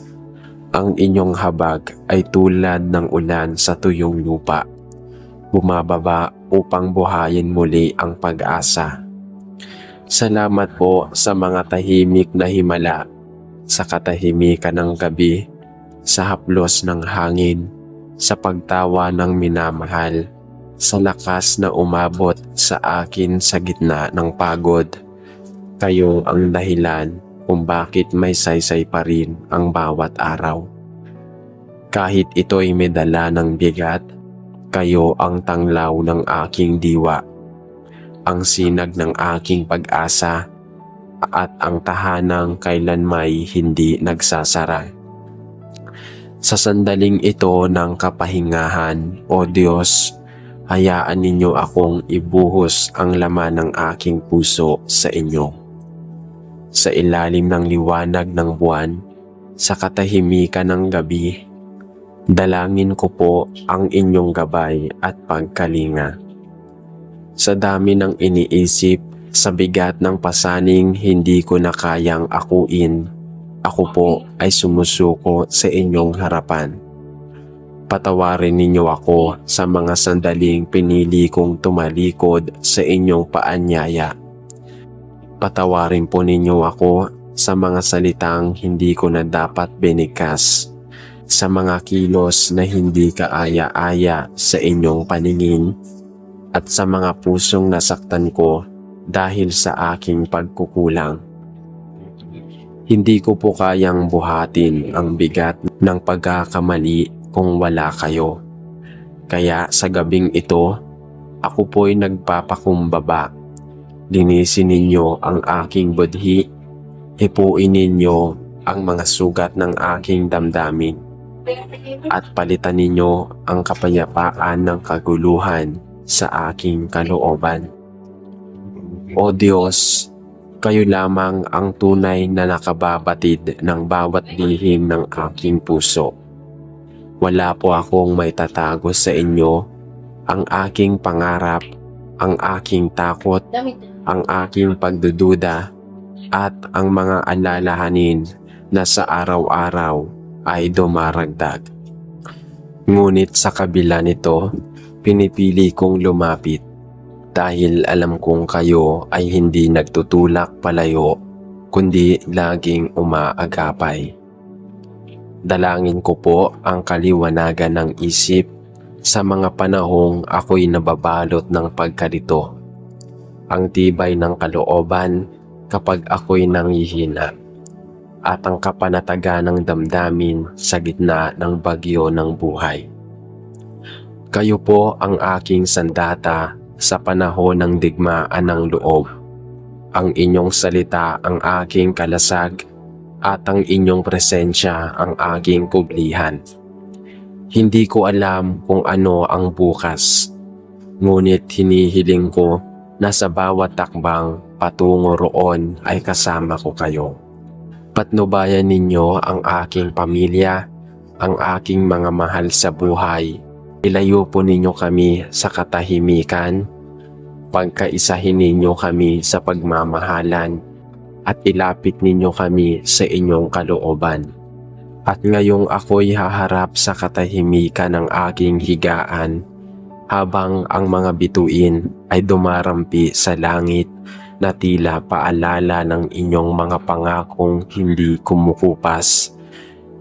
Ang inyong habag ay tulad ng ulan sa tuyong lupa, bumababa upang buhayin muli ang pag-asa. Salamat po sa mga tahimik na himala, sa katahimikan ng gabi, sa haplos ng hangin, sa pagtawa ng minamahal, sa lakas na umabot sa akin sa gitna ng pagod. Kayo ang dahilan kung bakit may saysay pa rin ang bawat araw. Kahit ito'y may dala ng bigat, kayo ang tanglaw ng aking diwa, ang sinag ng aking pag-asa, at ang tahanang kailan may hindi nagsasara. Sa sandaling ito ng kapahingahan, O Diyos, hayaan ninyo akong ibuhos ang laman ng aking puso sa inyo. Sa ilalim ng liwanag ng buwan, sa katahimikan ng gabi, dalangin ko po ang inyong gabay at pagkalinga. Sa dami ng iniisip, sa bigat ng pasaning hindi ko na kayang akuin, ako po ay sumusuko sa inyong harapan. Patawarin ninyo ako sa mga sandaling pinili kong tumalikod sa inyong paanyaya. Patawarin po ninyo ako sa mga salitang hindi ko na dapat binigkas, sa mga kilos na hindi kaaya-aya sa inyong paningin, at sa mga pusong nasaktan ko dahil sa aking pagkukulang. Hindi ko po kayang buhatin ang bigat ng pagkakamali kung wala kayo. Kaya sa gabing ito, ako po'y nagpapakumbaba. Linisin ninyo ang aking budhi, hipuin ninyo ang mga sugat ng aking damdamin, at palitan ninyo ang kapayapaan ng kaguluhan sa aking kalooban. O Diyos, kayo lamang ang tunay na nakababatid ng bawat lihim ng aking puso. Wala po akong may tatago sa inyo. Ang aking pangarap, ang aking takot, ang aking pagdududa, at ang mga alalahanin na sa araw-araw ay dumaragdag. Ngunit sa kabila nito, pinipili kong lumapit dahil alam kong kayo ay hindi nagtutulak palayo, kundi laging umaagapay. Dalangin ko po ang kaliwanagan ng isip sa mga panahong ako'y nababalot ng pagkalito, ang tibay ng kalooban kapag ako'y nanghihina, at ang kapanatagan ng damdamin sa gitna ng bagyo ng buhay. Kayo po ang aking sandata sa panahon ng digmaan ng loob. Ang inyong salita ang aking kalasag, at ang inyong presensya ang aking kublihan. Hindi ko alam kung ano ang bukas, ngunit hinihiling ko na sa bawat takbang patungo roon ay kasama ko kayo. Patnubayan ninyo ang aking pamilya, ang aking mga mahal sa buhay. Ilayo po ninyo kami sa katahimikan, pagkaisahin ninyo kami sa pagmamahalan, at ilapit ninyo kami sa inyong kalooban. At ngayong ako'y haharap sa katahimikan ng aking higaan, habang ang mga bituin ay dumarampi sa langit na tila paalala ng inyong mga pangakong hindi kumukupas,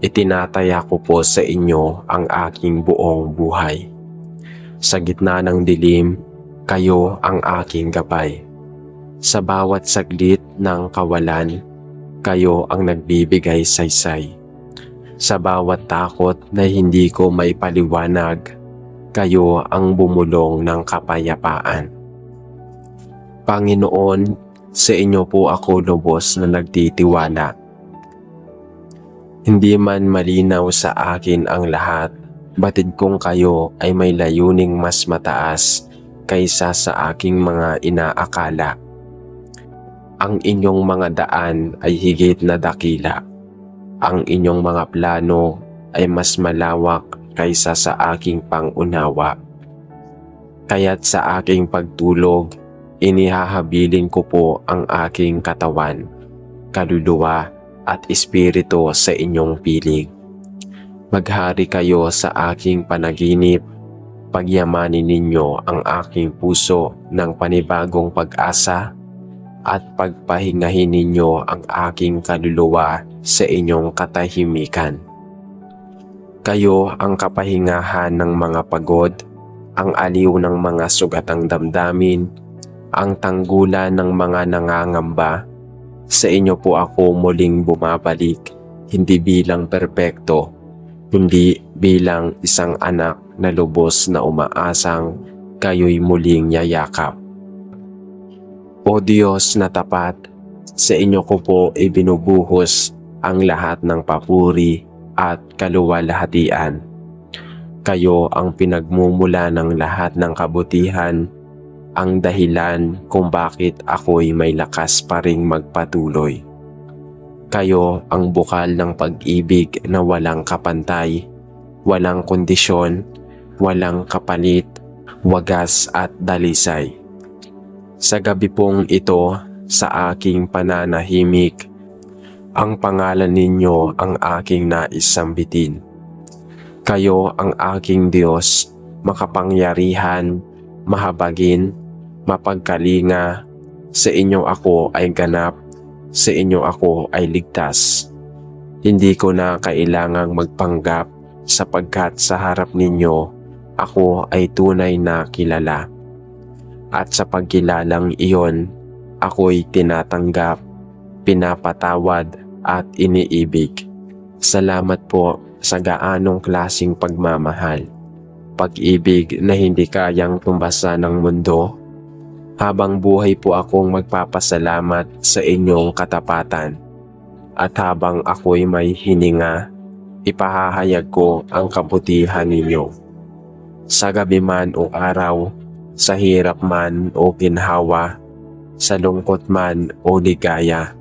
itinataya ko po sa inyo ang aking buong buhay. Sa gitna ng dilim, kayo ang aking gabay. Sa bawat saglit ng kawalan, kayo ang nagbibigay saysay. Sa bawat takot na hindi ko may paliwanag, kayo ang bumulong ng kapayapaan. Panginoon, sa inyo po ako lubos na nagtitiwala. Hindi man malinaw sa akin ang lahat, batid kong kayo ay may layuning mas mataas kaysa sa aking mga inaakala. Ang inyong mga daan ay higit na dakila. Ang inyong mga plano ay mas malawak kaysa sa aking pangunawa. Kaya't sa aking pagtulog, inihahabilin ko po ang aking katawan, kaluluwa at espiritu sa inyong piling. Maghari kayo sa aking panaginip, pagyamanin ninyo ang aking puso ng panibagong pag-asa, at pagpahingahin ninyo ang aking kaluluwa sa inyong katahimikan. Kayo ang kapahingahan ng mga pagod, ang aliw ng mga sugatang damdamin, ang tanggulan ng mga nangangamba. Sa inyo po ako muling bumabalik, hindi bilang perpekto, kundi bilang isang anak na lubos na umaasang kayo'y muling yayakap. O Diyos na tapat, sa inyo ko po ibinubuhos ang lahat ng papuri at kaluwalhatian. Kayo ang pinagmumula ng lahat ng kabutihan, ang dahilan kung bakit ako'y may lakas pa ring magpatuloy. Kayo ang bukal ng pag-ibig na walang kapantay, walang kondisyon, walang kapalit, wagas at dalisay. Sa gabi pong ito, sa aking pananahimik, ang pangalan ninyo ang aking nais sambitin. Kayo ang aking Diyos, makapangyarihan, mahabagin, mapagkalinga. Sa inyo ako ay ganap, sa inyo ako ay ligtas. Hindi ko na kailangang magpanggap sapagkat sa harap ninyo ako ay tunay na kilala. At sa pagkilalang iyon, ako'y tinatanggap, pinapatawad at iniibig. Salamat po sa gaanong klasing pagmamahal, pag-ibig na hindi kayang tumbasa ng mundo. Habang buhay po akong magpapasalamat sa inyong katapatan. At habang ako'y may hininga, ipahahayag ko ang kabutihan ninyo. Sa gabi man o araw, sa hirap man o ginhawa, sa lungkot man o ligaya,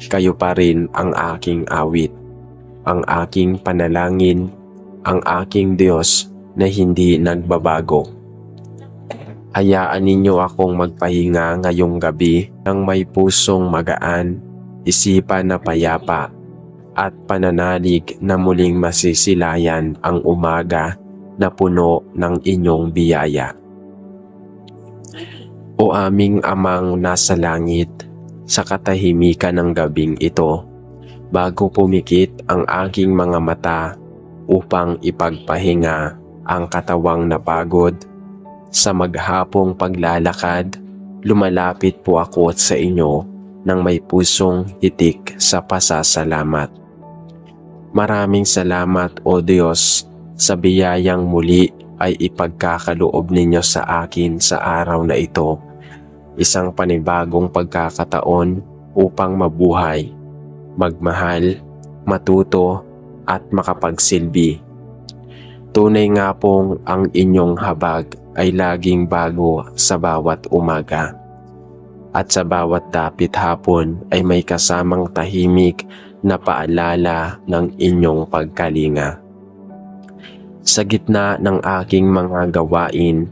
kayo pa rin ang aking awit, ang aking panalangin, ang aking Diyos na hindi nagbabago. Hayaan ninyo akong magpahinga ngayong gabi ng may pusong magaan, isipan na payapa, at pananalig na muling masisilayan ang umaga na puno ng inyong biyaya. O aming Amang nasa langit, sa katahimikan ng gabing ito, bago pumikit ang aking mga mata upang ipagpahinga ang katawang napagod, sa maghapong paglalakad, lumalapit po ako sa inyo ng may pusong hitik sa pasasalamat. Maraming salamat o Diyos sa biyayang muli ay ipagkakaloob ninyo sa akin sa araw na ito. Isang panibagong pagkakataon upang mabuhay, magmahal, matuto at makapagsilbi. Tunay nga pong ang inyong habag ay laging bago sa bawat umaga. At sa bawat dapit hapon ay may kasamang tahimik na paalala ng inyong pagkalinga. Sa gitna ng aking mga gawain,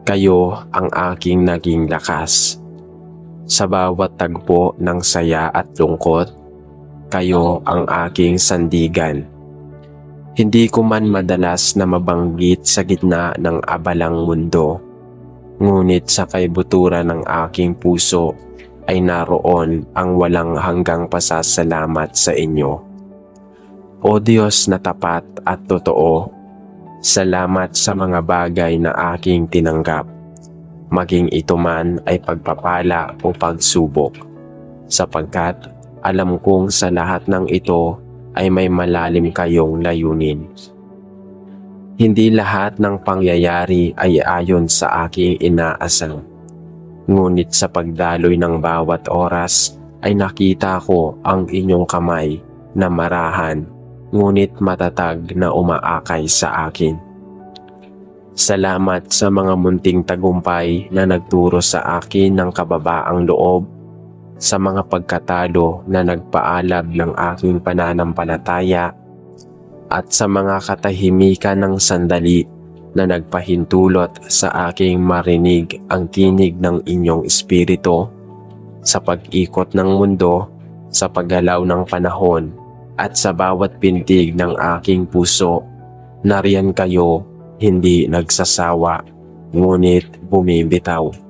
kayo ang aking naging lakas. Sa bawat tagpo ng saya at lungkot, kayo ang aking sandigan. Hindi ko man madalas na mabanggit sa gitna ng abalang mundo, ngunit sa kaibuturan ng aking puso ay naroon ang walang hanggang pasasalamat sa inyo. O Diyos na tapat at totoo, salamat sa mga bagay na aking tinanggap, maging ito man ay pagpapala o pagsubok, sapagkat alam kong sa lahat ng ito ay may malalim kayong layunin. Hindi lahat ng pangyayari ay ayon sa aking inaasam. Ngunit sa pagdaloy ng bawat oras ay nakita ko ang inyong kamay na marahan, ngunit matatag na umaakay sa akin. Salamat sa mga munting tagumpay na nagturo sa akin ng kababaang loob, sa mga pagkatalo na nagpaalab ng aking pananampalataya, at sa mga katahimikan ng sandali na nagpahintulot sa aking marinig ang tinig ng inyong espiritu, sa pag-ikot ng mundo, sa paggalaw ng panahon, at sa bawat pintig ng aking puso. Nariyan kayo, hindi nagsasawa, ngunit bumibitaw.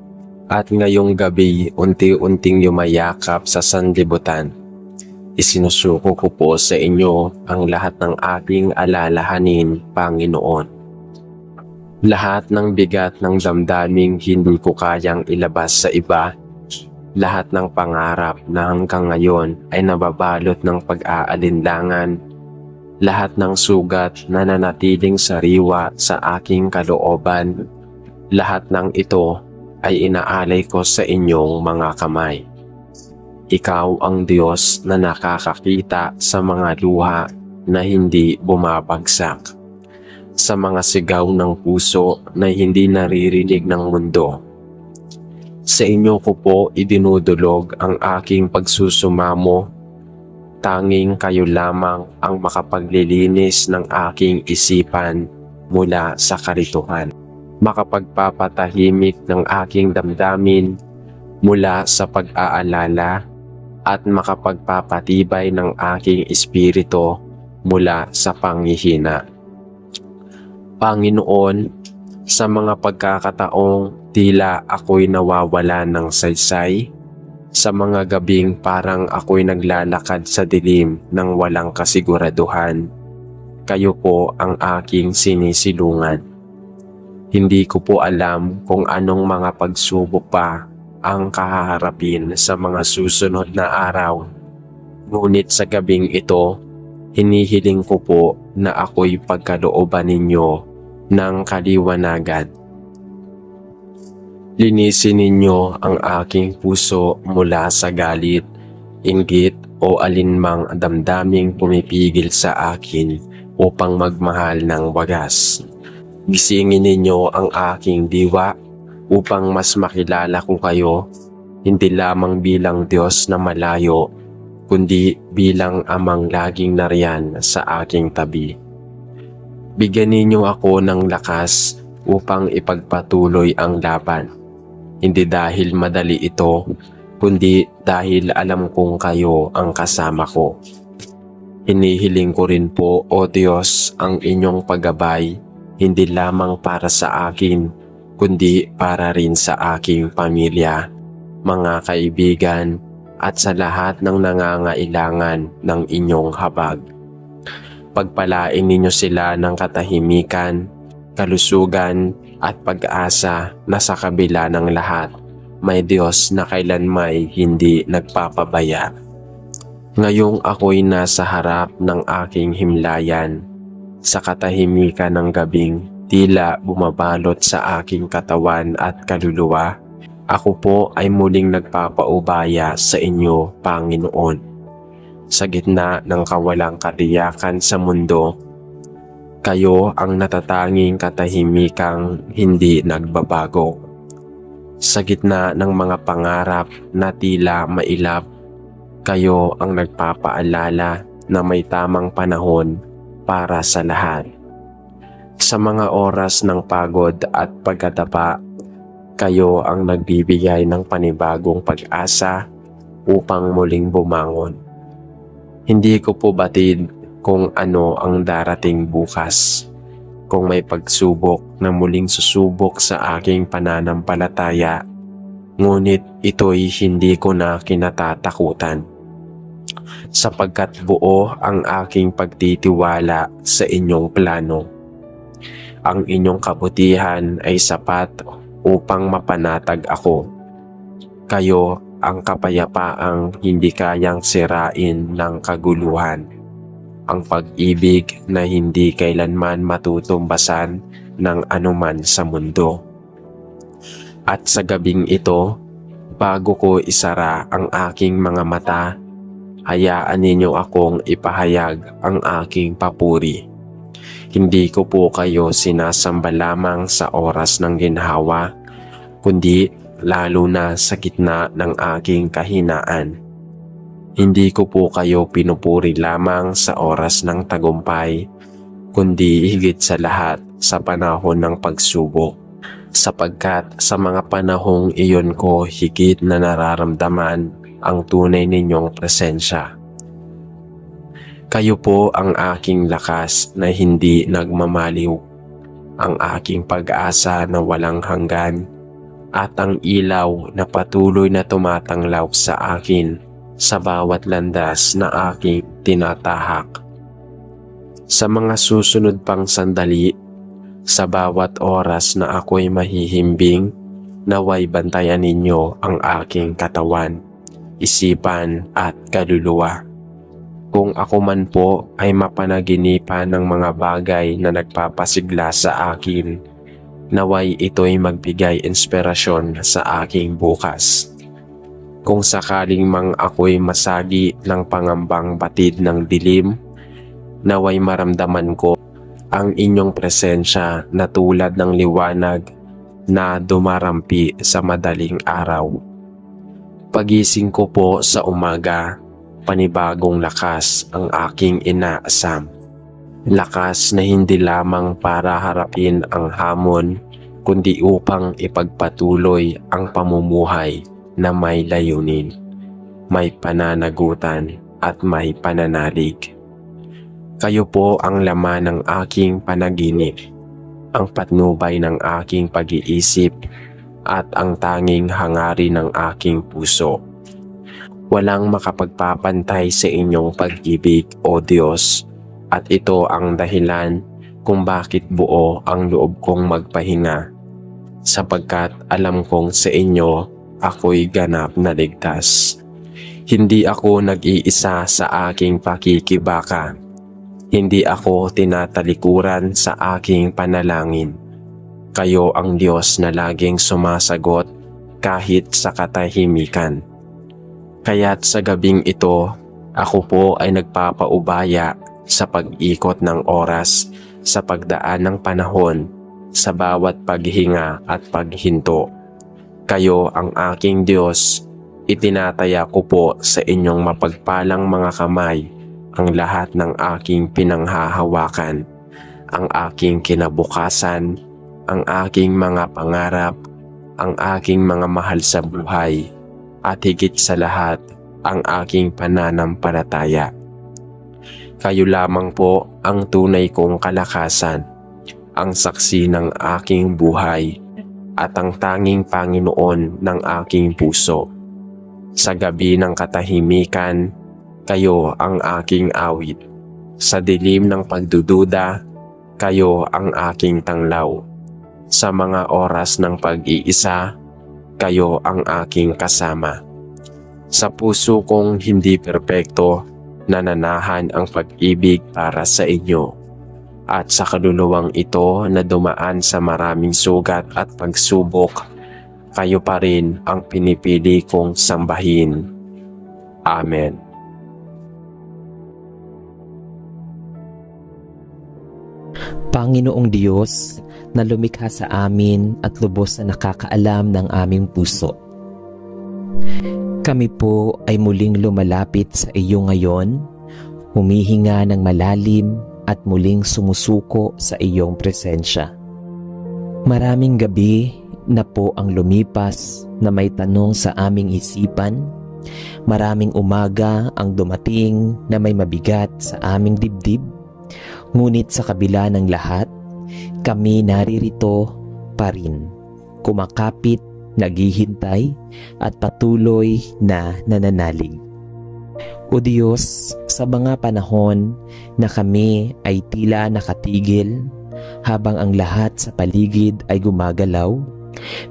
At ngayong gabi unti-unting yumayakap sa sanlibutan. Isinusuko ko po sa inyo ang lahat ng aking alalahanin, Panginoon. Lahat ng bigat ng damdaming hindi ko kayang ilabas sa iba. Lahat ng pangarap na hanggang ngayon ay nababalot ng pag-aalinlangan. Lahat ng sugat na nanatiling sariwa sa aking kalooban. Lahat ng ito ay inaalay ko sa inyong mga kamay. Ikaw ang Diyos na nakakakita sa mga luha na hindi bumabagsak, sa mga sigaw ng puso na hindi naririnig ng mundo. Sa inyo ko po idinudulog ang aking pagsusumamo. Tanging kayo lamang ang makapaglilinis ng aking isipan mula sa karituhan, makapagpapatahimik ng aking damdamin mula sa pag-aalala, at makapagpapatibay ng aking espiritu mula sa panghihina. Panginoon, sa mga pagkakataong tila ako'y nawawala ng saysay, sa mga gabing parang ako'y naglalakad sa dilim ng walang kasiguraduhan, kayo po ang aking sinisilungan. Hindi ko po alam kung anong mga pagsubok pa ang kahaharapin sa mga susunod na araw. Ngunit sa gabing ito, hinihiling ko po na ako'y pagkalooban ninyo ng kaliwanagan. Linisin ninyo ang aking puso mula sa galit, inggit o alinmang damdaming pumipigil sa akin upang magmahal ng wagas. Gisingin ninyo ang aking diwa upang mas makilala ko kayo, hindi lamang bilang Diyos na malayo, kundi bilang Amang laging nariyan sa aking tabi. Bigyan ninyo ako ng lakas upang ipagpatuloy ang laban. Hindi dahil madali ito, kundi dahil alam kong kayo ang kasama ko. Hinihiling ko rin po, O Diyos, ang inyong paggabay, hindi lamang para sa akin, kundi para rin sa aking pamilya, mga kaibigan, at sa lahat ng nangangailangan ng inyong habag. Pagpalain ninyo sila ng katahimikan, kalusugan at pag-asa na sa kabila ng lahat, may Diyos na kailanmay hindi nagpapabaya. Ngayong ako'y nasa harap ng aking himlayan, sa katahimikan ng gabing tila bumabalot sa aking katawan at kaluluwa, ako po ay muling nagpapaubaya sa inyo, Panginoon. Sa gitna ng kawalang katiyakan sa mundo, kayo ang natatanging katahimikang hindi nagbabago. Sa gitna ng mga pangarap na tila mailap, kayo ang nagpapaalala na may tamang panahon para sa lahat. Sa mga oras ng pagod at pagkatapa, kayo ang nagbibigay ng panibagong pag-asa upang muling bumangon. Hindi ko po batid kung ano ang darating bukas, kung may pagsubok na muling susubok sa aking pananampalataya, ngunit ito'y hindi ko na kinatatakutan, sapagkat buo ang aking pagtitiwala sa inyong plano. Ang inyong kabutihan ay sapat upang mapanatag ako. Kayo ang kapayapaang hindi kayang sirain ng kaguluhan, ang pag-ibig na hindi kailanman matutumbasan ng anuman sa mundo. At sa gabing ito, bago ko isara ang aking mga mata, hayaan ninyo akong ipahayag ang aking papuri. Hindi ko po kayo sinasamba lamang sa oras ng ginhawa, kundi lalo na sa gitna ng aking kahinaan. Hindi ko po kayo pinupuri lamang sa oras ng tagumpay, kundi higit sa lahat sa panahon ng pagsubok, sapagkat sa mga panahong iyon ko higit na nararamdaman ang tunay ninyong presensya. Kayo po ang aking lakas na hindi nagmamaliw, ang aking pag-asa na walang hanggan, at ang ilaw na patuloy na tumatanglaw sa akin sa bawat landas na aking tinatahak. Sa mga susunod pang sandali, sa bawat oras na ako'y mahihimbing, naway bantayan ninyo ang aking katawan, isipan at kaluluwa. Kung ako man po ay mapanaginipan ng mga bagay na nagpapasigla sa akin, naway ito'y magbigay inspirasyon sa aking bukas. Kung sakaling mang ako'y masagi ng pangambang batid ng dilim, naway maramdaman ko ang inyong presensya na tulad ng liwanag na dumarampi sa madaling araw. Pagising ko po sa umaga, panibagong lakas ang aking inaasam. Lakas na hindi lamang para harapin ang hamon, kundi upang ipagpatuloy ang pamumuhay na may layunin, may pananagutan at may pananalig. Kayo po ang laman ng aking panaginip, ang patnubay ng aking pag-iisip at ang tanging hangarin ng aking puso. Walang makapagpapantay sa inyong pag-ibig, O Diyos, at ito ang dahilan kung bakit buo ang loob kong magpahinga, sapagkat alam kong sa inyo ako'y ganap na ligtas. Hindi ako nag-iisa sa aking pakikibaka. Hindi ako tinatalikuran sa aking panalangin. Kayo ang Diyos na laging sumasagot kahit sa katahimikan. Kaya't sa gabing ito, ako po ay nagpapaubaya sa pag-ikot ng oras, sa pagdaan ng panahon, sa bawat paghinga at paghinto. Kayo ang aking Diyos. Itinataya ko po sa inyong mapagpalang mga kamay ang lahat ng aking pinanghahawakan, ang aking kinabukasan, ang aking mga pangarap, ang aking mga mahal sa buhay, at higit sa lahat, ang aking pananampalataya. Kayo lamang po ang tunay kong kalakasan, ang saksi ng aking buhay, at ang tanging Panginoon ng aking puso. Sa gabi ng katahimikan, kayo ang aking awit. Sa dilim ng pagdududa, kayo ang aking tanglaw. Sa mga oras ng pag-iisa, kayo ang aking kasama. Sa puso kong hindi perpekto, nananahan ang pag-ibig para sa inyo. At sa kaluluwang ito na dumaan sa maraming sugat at pagsubok, kayo pa rin ang pinipili kong sambahin. Amen. Panginoong Diyos na lumikha sa amin at lubos na nakakaalam ng aming puso, kami po ay muling lumalapit sa iyo ngayon, humihinga ng malalim at muling sumusuko sa iyong presensya. Maraming gabi na po ang lumipas na may tanong sa aming isipan. Maraming umaga ang dumating na may mabigat sa aming dibdib. Ngunit sa kabila ng lahat, kami naririto pa rin, kumakapit, naghihintay at patuloy na nananalig. O Diyos, sa mga panahon na kami ay tila nakatigil habang ang lahat sa paligid ay gumagalaw,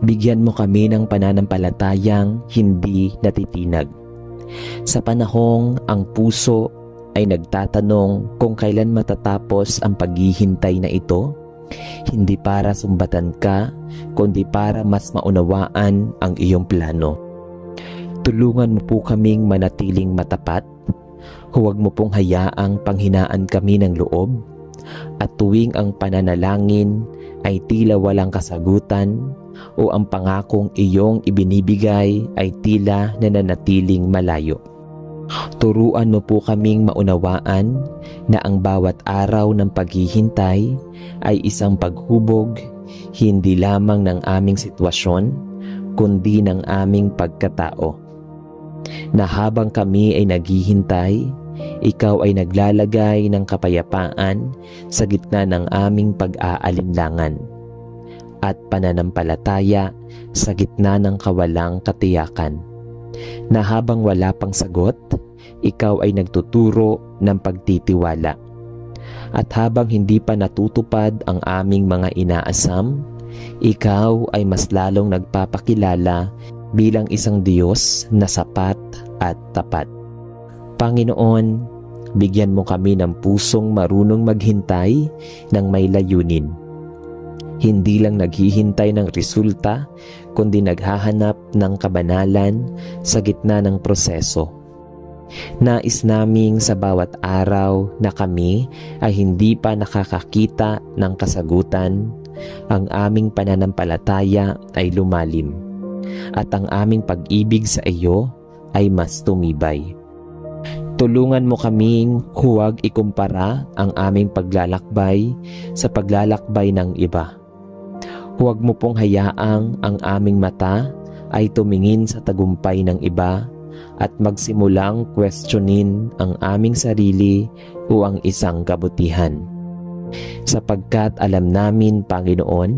bigyan mo kami ng pananampalatayang hindi natitinag. Sa panahong ang puso ay nagtatanong kung kailan matatapos ang paghihintay na ito, hindi para sumbatan ka, kundi para mas maunawaan ang iyong plano. Tulungan mo po kaming manatiling matapat. Huwag mo pong hayaang panghinaan kami ng loob, at tuwing ang pananalangin ay tila walang kasagutan o ang pangakong iyong ibinibigay ay tila nananatiling malayo. Turuan mo po kaming maunawaan na ang bawat araw ng paghihintay ay isang paghubog, hindi lamang ng aming sitwasyon, kundi ng aming pagkatao. Na habang kami ay naghihintay, ikaw ay naglalagay ng kapayapaan sa gitna ng aming pag-aalinlangan at pananampalataya sa gitna ng kawalang katiyakan. Na habang wala pang sagot, ikaw ay nagtuturo ng pagtitiwala. At habang hindi pa natutupad ang aming mga inaasam, ikaw ay mas lalong nagpapakilala bilang isang Diyos na sapat at tapat. Panginoon, bigyan mo kami ng pusong marunong maghintay ng may layunin. Hindi lang naghihintay ng resulta, kundi naghahanap ng kabanalan sa gitna ng proseso. Nais naming sa bawat araw na kami ay hindi pa nakakakita ng kasagutan, ang aming pananampalataya ay lumalim, at ang aming pag-ibig sa iyo ay mas tumibay. Tulungan mo kaming huwag ikumpara ang aming paglalakbay sa paglalakbay ng iba. Huwag mo pong hayaang ang aming mata ay tumingin sa tagumpay ng iba at magsimulang questionin ang aming sarili o ang isang kabutihan. Sapagkat alam namin, Panginoon,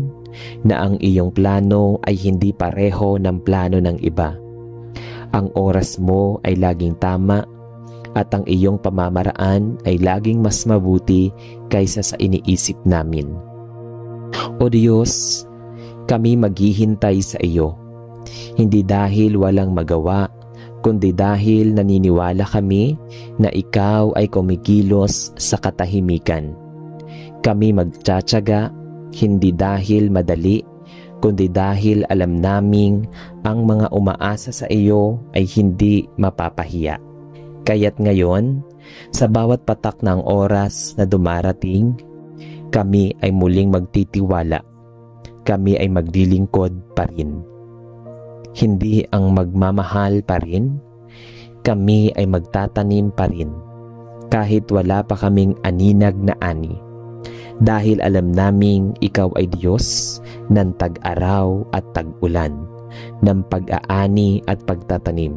na ang iyong plano ay hindi pareho ng plano ng iba. Ang oras mo ay laging tama at ang iyong pamamaraan ay laging mas mabuti kaysa sa iniisip namin. O Diyos, kami maghihintay sa iyo, hindi dahil walang magawa, kundi dahil naniniwala kami na ikaw ay kumikilos sa katahimikan. Kami magtsatsaga, hindi dahil madali, kundi dahil alam naming ang mga umaasa sa iyo ay hindi mapapahiya. Kaya't ngayon, sa bawat patak ng oras na dumarating, kami ay muling magtitiwala. Kami ay maglilingkod pa rin. Hindi ang magmamahal pa rin, kami ay magtatanim pa rin, kahit wala pa kaming aninag na ani. Dahil alam naming ikaw ay Diyos ng tag-araw at tag-ulan, ng pag-aani at pagtatanim,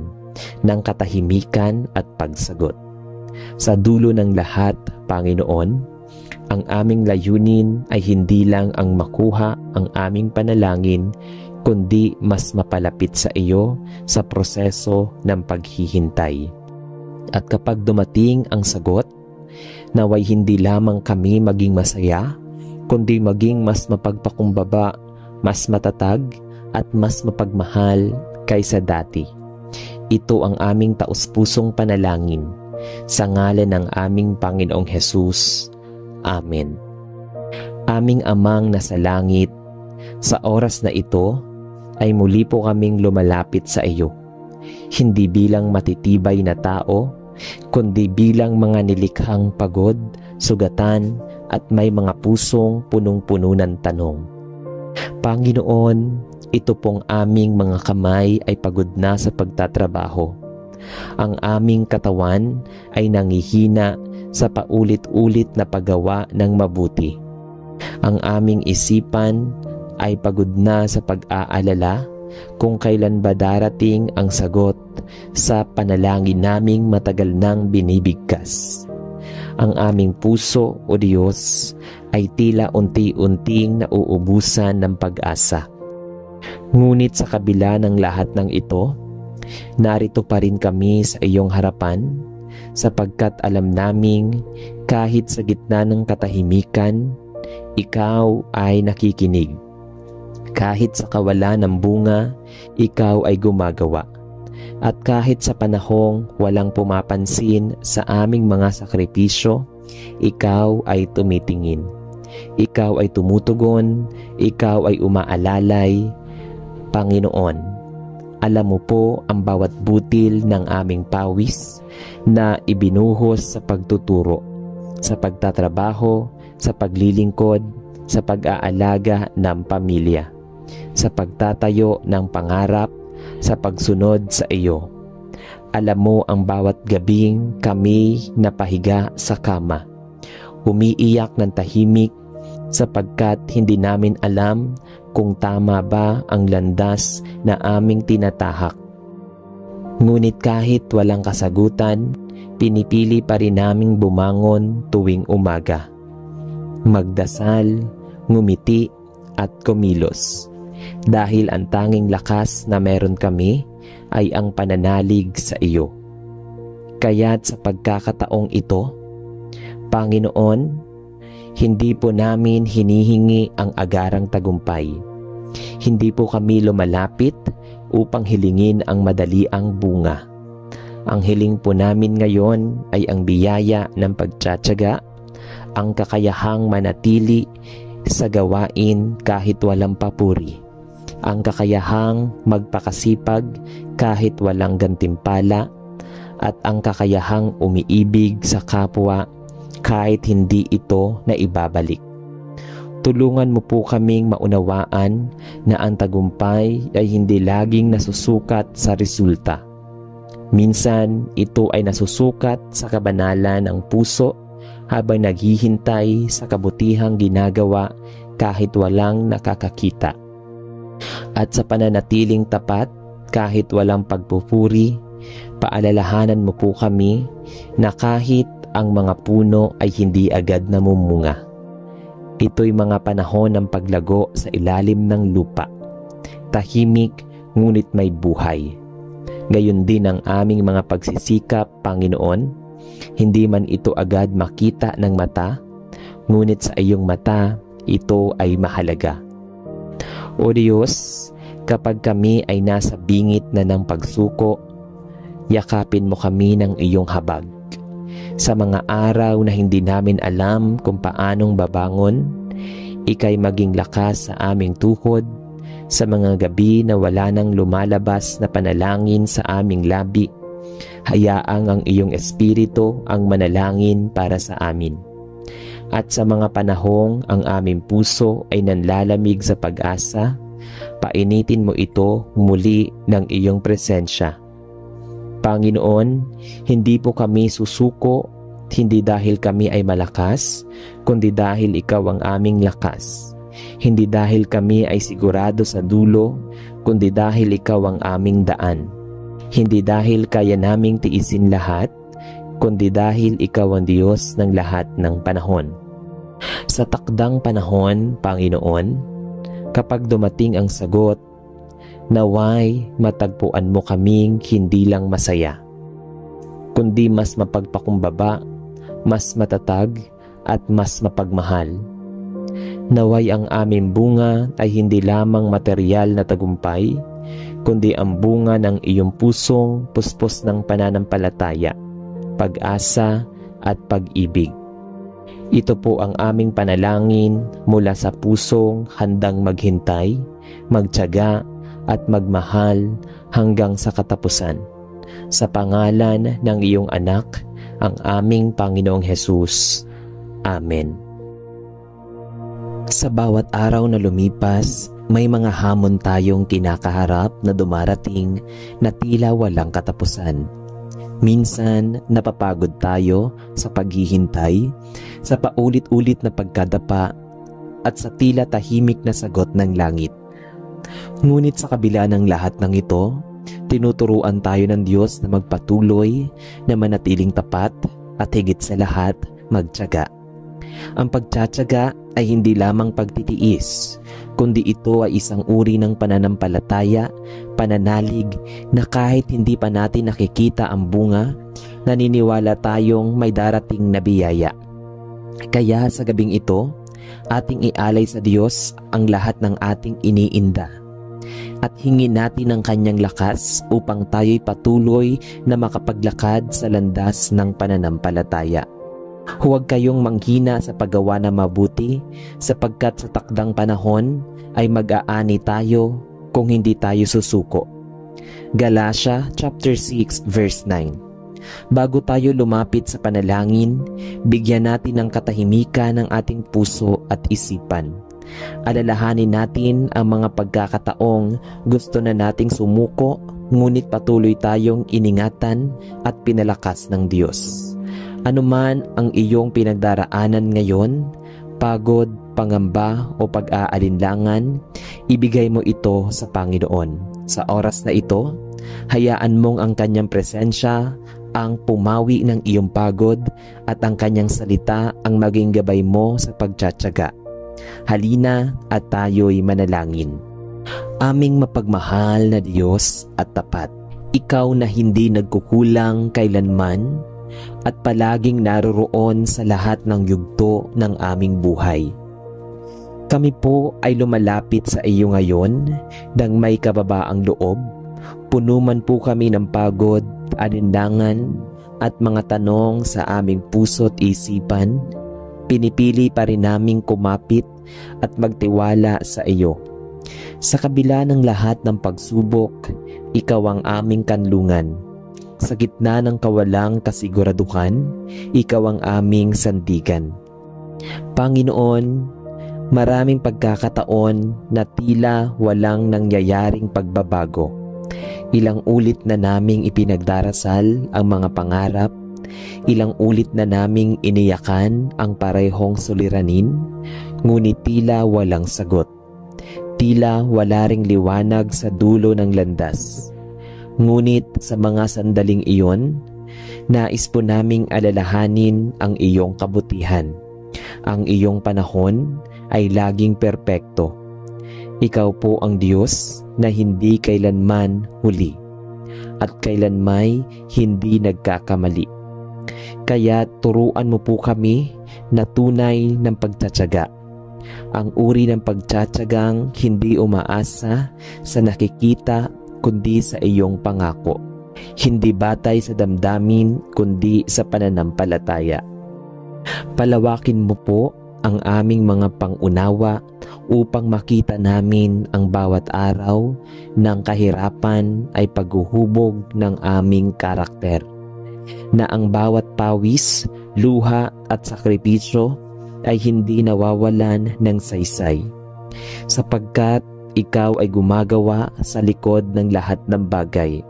ng katahimikan at pagsagot. Sa dulo ng lahat, Panginoon, ang aming layunin ay hindi lang ang makuha ang aming panalangin, kundi mas mapalapit sa iyo sa proseso ng paghihintay. At kapag dumating ang sagot, naway hindi lamang kami maging masaya, kundi maging mas mapagpakumbaba, mas matatag, at mas mapagmahal kaysa dati. Ito ang aming taus-pusong panalangin, sa ngalan ng aming Panginoong Hesus. Amen. Aming Amang nasa langit, sa oras na ito, ay muli po kaming lumalapit sa iyo, hindi bilang matitibay na tao, kundi bilang mga nilikhang pagod, sugatan, at may mga pusong punong-puno ng tanong. Panginoon, ito pong aming mga kamay ay pagod na sa pagtatrabaho. Ang aming katawan ay nangihina sa paulit-ulit na paggawa ng mabuti. Ang aming isipan ay pagod na sa pag-aalala kung kailan ba darating ang sagot sa panalangin naming matagal nang binibigkas. Ang aming puso, O Diyos, ay tila unti-unting nauubusan ng pag-asa. Ngunit sa kabila ng lahat ng ito, narito pa rin kami sa iyong harapan, sapagkat alam naming kahit sa gitna ng katahimikan, ikaw ay nakikinig. Kahit sa kawalan ng bunga, ikaw ay gumagawa. At kahit sa panahong walang pumapansin sa aming mga sakripisyo, ikaw ay tumitingin. Ikaw ay tumutugon, ikaw ay umaalalay. Panginoon, alam mo po ang bawat butil ng aming pawis na ibinuhos sa pagtuturo, sa pagtatrabaho, sa paglilingkod, sa pag-aalaga ng pamilya, sa pagtatayo ng pangarap, sa pagsunod sa iyo. Alam mo ang bawat gabing kami napahiga sa kama, umiiyak ng tahimik sapagkat hindi namin alam kung tama ba ang landas na aming tinatahak. Ngunit kahit walang kasagutan, pinipili pa rin naming bumangon tuwing umaga, magdasal, ngumiti at kumilos. Dahil ang tanging lakas na meron kami ay ang pananalig sa iyo. Kaya't sa pagkakataong ito, Panginoon, hindi po namin hinihingi ang agarang tagumpay. Hindi po kami lumalapit upang hilingin ang madaliang bunga. Ang hiling po namin ngayon ay ang biyaya ng pagtsatsaga, ang kakayahang manatili sa gawain kahit walang papuri, ang kakayahang magpakasipag kahit walang gantimpala, at ang kakayahang umiibig sa kapwa kahit hindi ito na ibabalik. Tulungan mo po kaming maunawaan na ang tagumpay ay hindi laging nasusukat sa resulta. Minsan, ito ay nasusukat sa kabanalan ng puso habang naghihintay sa kabutihang ginagawa kahit walang nakakakita. At sa pananatiling tapat kahit walang pagpupuri, paalalahanan mo po kami na kahit ang mga puno ay hindi agad namumunga, Ito'y mga panahon ng paglago sa ilalim ng lupa. Tahimik ngunit may buhay. Gayon din ang aming mga pagsisikap, Panginoon. Hindi man ito agad makita ng mata, ngunit sa iyong mata, ito ay mahalaga. O Diyos, kapag kami ay nasa bingit na ng pagsuko, yakapin mo kami ng iyong habag. Sa mga araw na hindi namin alam kung paanong babangon, ika'y maging lakas sa aming tuhod. Sa mga gabi na wala nang lumalabas na panalangin sa aming labi, hayaang ang iyong espiritu ang manalangin para sa amin. At sa mga panahong ang aming puso ay nanlalamig sa pag-asa, painitin mo ito muli ng iyong presensya. Panginoon, hindi po kami susuko, hindi dahil kami ay malakas, kundi dahil ikaw ang aming lakas. Hindi dahil kami ay sigurado sa dulo, kundi dahil ikaw ang aming daan. Hindi dahil kaya naming tiisin lahat, kundi dahil ikaw ang Diyos ng lahat ng panahon. Sa takdang panahon, Panginoon, kapag dumating ang sagot, naway matagpuan mo kaming hindi lang masaya, kundi mas mapagpakumbaba, mas matatag, at mas mapagmahal. Naway ang aming bunga ay hindi lamang material na tagumpay, kundi ang bunga ng iyong pusong puspos ng pananampalataya, pag-asa at pag-ibig. Ito po ang aming panalangin mula sa pusong handang maghintay, magtiyaga at magmahal hanggang sa katapusan. Sa pangalan ng iyong anak, ang aming Panginoong Hesus. Amen. Sa bawat araw na lumipas, may mga hamon tayong kinakaharap na dumarating na tila walang katapusan. Minsan, napapagod tayo sa paghihintay, sa paulit-ulit na pagkadapa, at sa tila tahimik na sagot ng langit. Ngunit sa kabila ng lahat ng ito, tinuturuan tayo ng Diyos na magpatuloy, na manatiling tapat, at higit sa lahat, magtiyaga. Ang pagtitiyaga ay hindi lamang pagtitiis, kundi ito ay isang uri ng pananampalataya, pananalig na kahit hindi pa natin nakikita ang bunga, naniniwala tayong may darating na biyaya. Kaya sa gabing ito, ating ialay sa Diyos ang lahat ng ating iniinda at hingin natin ang kanyang lakas upang tayo'y patuloy na makapaglakad sa landas ng pananampalataya. Huwag kayong manghina sa paggawa na mabuti, sapagkat sa takdang panahon ay mag-aani tayo kung hindi tayo susuko. Galatia chapter 6 verse 9. Bago tayo lumapit sa panalangin, bigyan natin ng katahimikan ng ating puso at isipan. Alalahanin natin ang mga pagkakataong gusto na nating sumuko, ngunit patuloy tayong iningatan at pinalakas ng Diyos. Anuman ang iyong pinagdaraanan ngayon, pagod, pangamba o pag-aalinlangan, ibigay mo ito sa Panginoon. Sa oras na ito, hayaan mong ang kanyang presensya ang pumawi ng iyong pagod at ang kanyang salita ang maging gabay mo sa pagtitiyaga. Halina at tayo'y manalangin. Aming mapagmahal na Diyos at tapat, ikaw na hindi nagkukulang kailanman at palaging naroroon sa lahat ng yugto ng aming buhay. Kami po ay lumalapit sa iyo ngayon nang may kababaang loob. Puno man po kami ng pagod, alinlangan at mga tanong sa aming puso't isipan, pinipili pa rin naming kumapit at magtiwala sa iyo. Sa kabila ng lahat ng pagsubok, ikaw ang aming kanlungan. Sa gitna ng kawalang kasiguraduhan, ikaw ang aming sandigan. Panginoon, maraming pagkakataon na tila walang nangyayaring pagbabago. Ilang ulit na naming ipinagdarasal ang mga pangarap, ilang ulit na naming iniyakan ang parehong suliranin, ngunit tila walang sagot. Tila wala ring liwanag sa dulo ng landas. Ngunit sa mga sandaling iyon, nais po naming alalahanin ang iyong kabutihan, ang iyong panahon ay laging perpekto. Ikaw po ang Diyos na hindi kailanman huli at kailanmay hindi nagkakamali. Kaya turuan mo po kami na tunay ng pagtatyaga. Ang uri ng pagtatyagang hindi umaasa sa nakikita kundi sa iyong pangako. Hindi batay sa damdamin kundi sa pananampalataya. Palawakin mo po ang aming mga pangunawa upang makita namin ang bawat araw ng kahirapan ay paghuhubog ng aming karakter, na ang bawat pawis, luha at sakripisyo ay hindi nawawalan ng saysay, sapagkat ikaw ay gumagawa sa likod ng lahat ng bagay.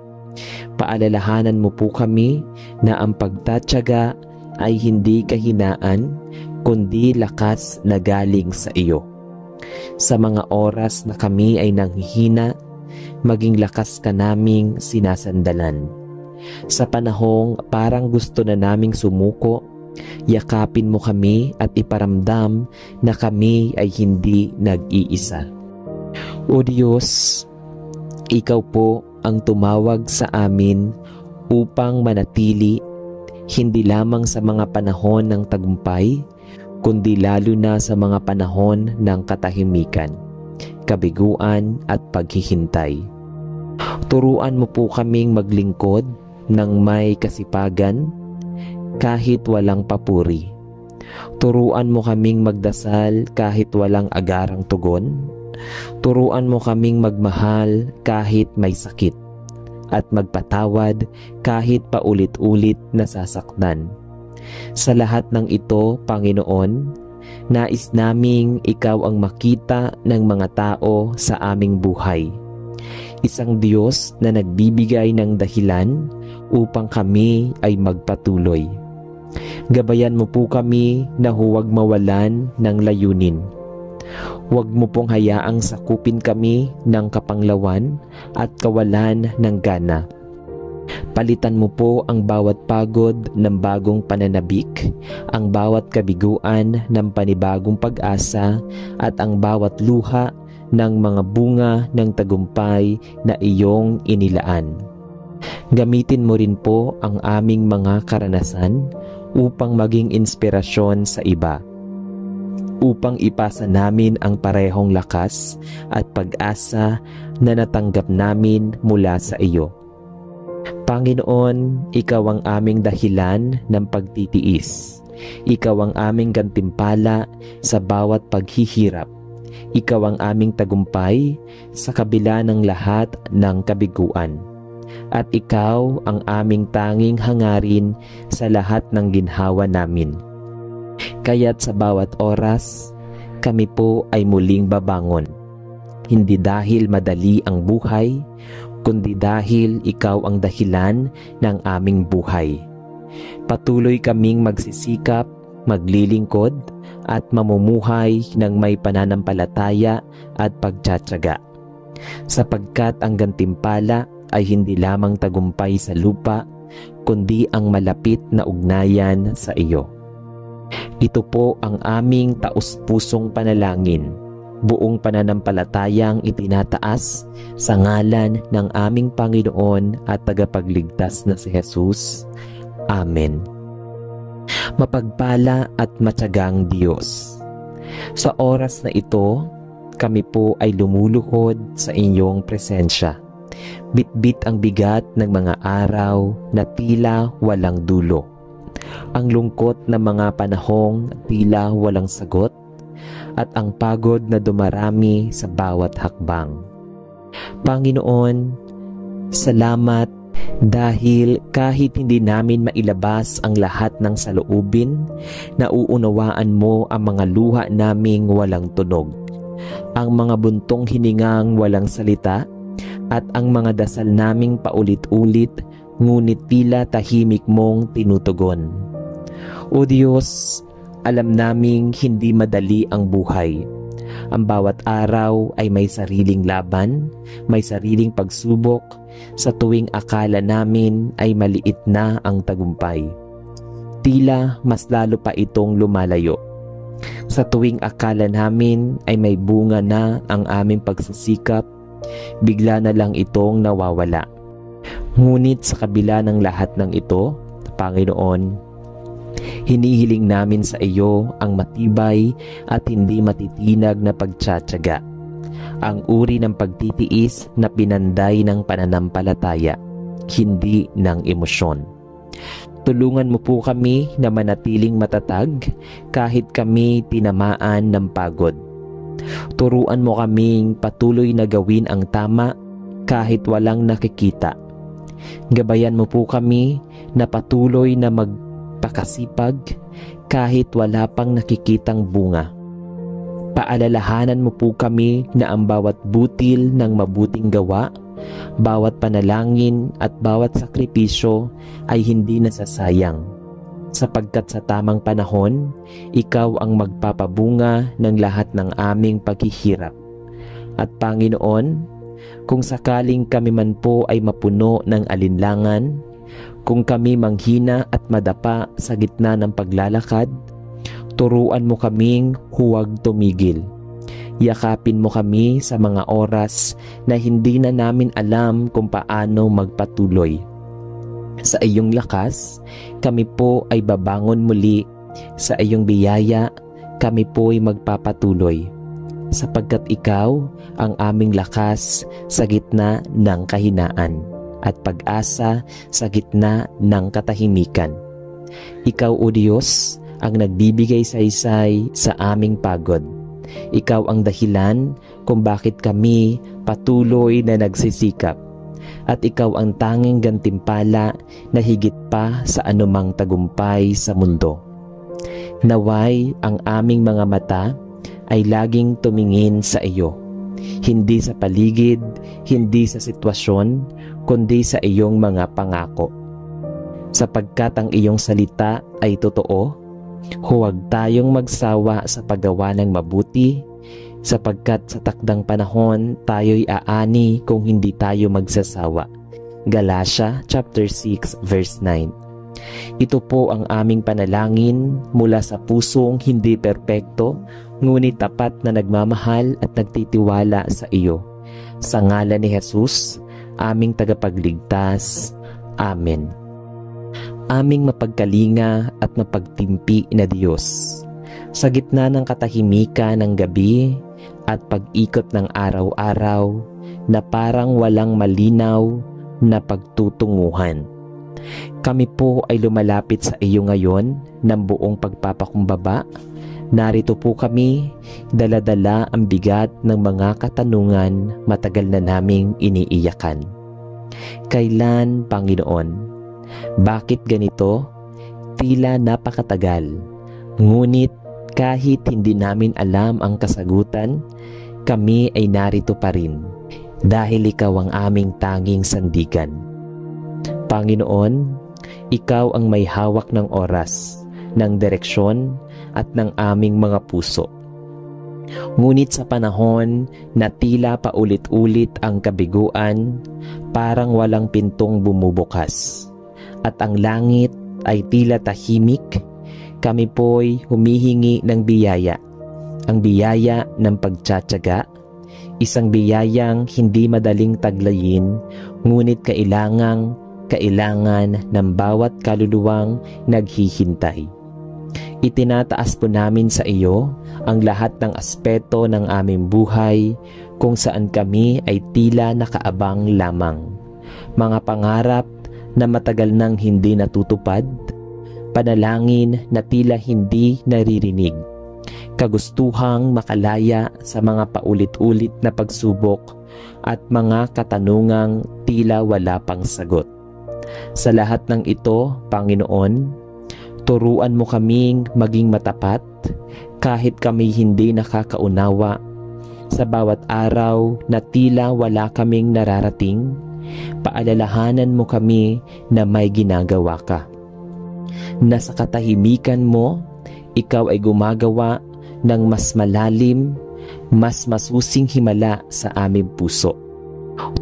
Paalalahanan mo po kami na ang pagtatyaga ay hindi kahinaan kundi lakas na galing sa iyo. Sa mga oras na kami ay nanghihina, maging lakas ka naming sinasandalan. Sa panahong parang gusto na naming sumuko, yakapin mo kami at iparamdam na kami ay hindi nag-iisa. O Diyos, ikaw po ang tumawag sa amin upang manatili hindi lamang sa mga panahon ng tagumpay, kundi lalo na sa mga panahon ng katahimikan, kabiguan at paghihintay. Turuan mo po kaming maglingkod ng may kasipagan kahit walang papuri. Turuan mo kaming magdasal kahit walang agarang tugon. Turuan mo kaming magmahal kahit may sakit at magpatawad kahit paulit-ulit nasasaktan. Sa lahat ng ito, Panginoon, nais naming ikaw ang makita ng mga tao sa aming buhay. Isang Diyos na nagbibigay ng dahilan upang kami ay magpatuloy. Gabayan mo po kami na huwag mawalan ng layunin. Huwag mo pong hayaang sakupin kami ng kapanglawan at kawalan ng gana. Palitan mo po ang bawat pagod ng bagong pananabik, ang bawat kabiguan ng panibagong pag-asa, at ang bawat luha ng mga bunga ng tagumpay na iyong inilaan. Gamitin mo rin po ang aming mga karanasan upang maging inspirasyon sa iba, upang ipasa namin ang parehong lakas at pag-asa na natanggap namin mula sa iyo. Panginoon, ikaw ang aming dahilan ng pagtitiis. Ikaw ang aming gantimpala sa bawat paghihirap. Ikaw ang aming tagumpay sa kabila ng lahat ng kabiguan. At ikaw ang aming tanging hangarin sa lahat ng ginhawa namin. Kaya't sa bawat oras, kami po ay muling babangon. Hindi dahil madali ang buhay, kundi dahil ikaw ang dahilan ng aming buhay. Patuloy kaming magsisikap, maglilingkod, at mamumuhay ng may pananampalataya at pagtsatsaga. Sapagkat ang gantimpala ay hindi lamang tagumpay sa lupa, kundi ang malapit na ugnayan sa iyo. Ito po ang aming taus-pusong panalangin, buong pananampalatayang itinataas sa ngalan ng aming Panginoon at tagapagligtas na si Jesus. Amen. Mapagpala at matyagang Diyos, sa oras na ito, kami po ay lumuluhod sa inyong presensya. Bitbit ang bigat ng mga araw na tila walang dulo. Ang lungkot ng mga panahong tila walang sagot, at ang pagod na dumarami sa bawat hakbang. Panginoon, salamat dahil kahit hindi namin mailabas ang lahat ng saloobin, nauunawaan mo ang mga luha naming walang tunog, ang mga buntong hiningang walang salita, at ang mga dasal naming paulit-ulit ngunit tila tahimik mong tinutugon. O Diyos, alam naming hindi madali ang buhay. Ang bawat araw ay may sariling laban, may sariling pagsubok, sa tuwing akala namin ay maliit na ang tagumpay. Tila mas lalo pa itong lumalayo. Sa tuwing akala namin ay may bunga na ang aming pagsisikap, bigla na lang itong nawawala. Ngunit sa kabila ng lahat ng ito, Panginoon, hinihiling namin sa iyo ang matibay at hindi matitinag na pagtsatsaga, ang uri ng pagtitiis na pinanday ng pananampalataya, hindi ng emosyon. Tulungan mo po kami na manatiling matatag kahit kami tinamaan ng pagod. Turuan mo kaming patuloy na gawin ang tama kahit walang nakikita. Gabayan mo po kami na patuloy na magpakasipag kahit wala pang nakikitang bunga. Paalalahanan mo po kami na ang bawat butil ng mabuting gawa, bawat panalangin at bawat sakripisyo ay hindi nasasayang, sapagkat sa tamang panahon, ikaw ang magpapabunga ng lahat ng aming paghihirap. At Panginoon, kung sakaling kami man po ay mapuno ng alinlangan, kung kami manghina at madapa sa gitna ng paglalakad, turuan mo kaming huwag tumigil. Yakapin mo kami sa mga oras na hindi na namin alam kung paano magpatuloy. Sa iyong lakas, kami po ay babangon muli. Sa iyong biyaya, kami po ay magpapatuloy. Sapagkat ikaw ang aming lakas sa gitna ng kahinaan at pag-asa sa gitna ng katahimikan. Ikaw, O Diyos, ang nagbibigay saysay sa aming pagod. Ikaw ang dahilan kung bakit kami patuloy na nagsisikap. At ikaw ang tanging gantimpala na higit pa sa anumang tagumpay sa mundo. Naway ang aming mga mata ay laging tumingin sa iyo. Hindi sa paligid, hindi sa sitwasyon, kundi sa iyong mga pangako. Sapagkat ang iyong salita ay totoo, huwag tayong magsawa sa paggawa ng mabuti, sapagkat sa takdang panahon tayo'y aani kung hindi tayo magsasawa. Galatia chapter 6 verse 9. Ito po ang aming panalangin mula sa pusong hindi perpekto, ngunit tapat na nagmamahal at nagtitiwala sa iyo. Sa ngalan ni Jesus, aming tagapagligtas. Amen. Aming mapagkalinga at mapagtimpi na Diyos, sa gitna ng katahimikan ng gabi at pag-ikot ng araw-araw na parang walang malinaw na pagtutunguhan, kami po ay lumalapit sa iyo ngayon ng buong pagpapakumbaba. Narito po kami, dala-dala ang bigat ng mga katanungan matagal na naming iniiyakan. Kailan, Panginoon? Bakit ganito? Tila napakatagal. Ngunit kahit hindi namin alam ang kasagutan, kami ay narito pa rin dahil ikaw ang aming tanging sandigan. Panginoon, ikaw ang may hawak ng oras, ng direksyon at ng aming mga puso. Ngunit sa panahon na tila paulit-ulit ang kabiguan, parang walang pintong bumubukas, at ang langit ay tila tahimik, kami po'y humihingi ng biyaya. Ang biyaya ng pagtsatsaga, isang biyayang hindi madaling taglayin, ngunit kailangan ng bawat kaluluwang naghihintay. Itinataas po namin sa iyo ang lahat ng aspeto ng aming buhay kung saan kami ay tila nakaabang lamang. Mga pangarap na matagal nang hindi natutupad, panalangin na tila hindi naririnig, kagustuhang makalaya sa mga paulit-ulit na pagsubok at mga katanungang tila wala pang sagot. Sa lahat ng ito, Panginoon, turuan mo kaming maging matapat kahit kami hindi nakakaunawa. Sa bawat araw na tila wala kaming nararating, paalalahanan mo kami na may ginagawa ka. Na sa katahimikan mo, ikaw ay gumagawa ng mas malalim, mas masusing himala sa aming puso.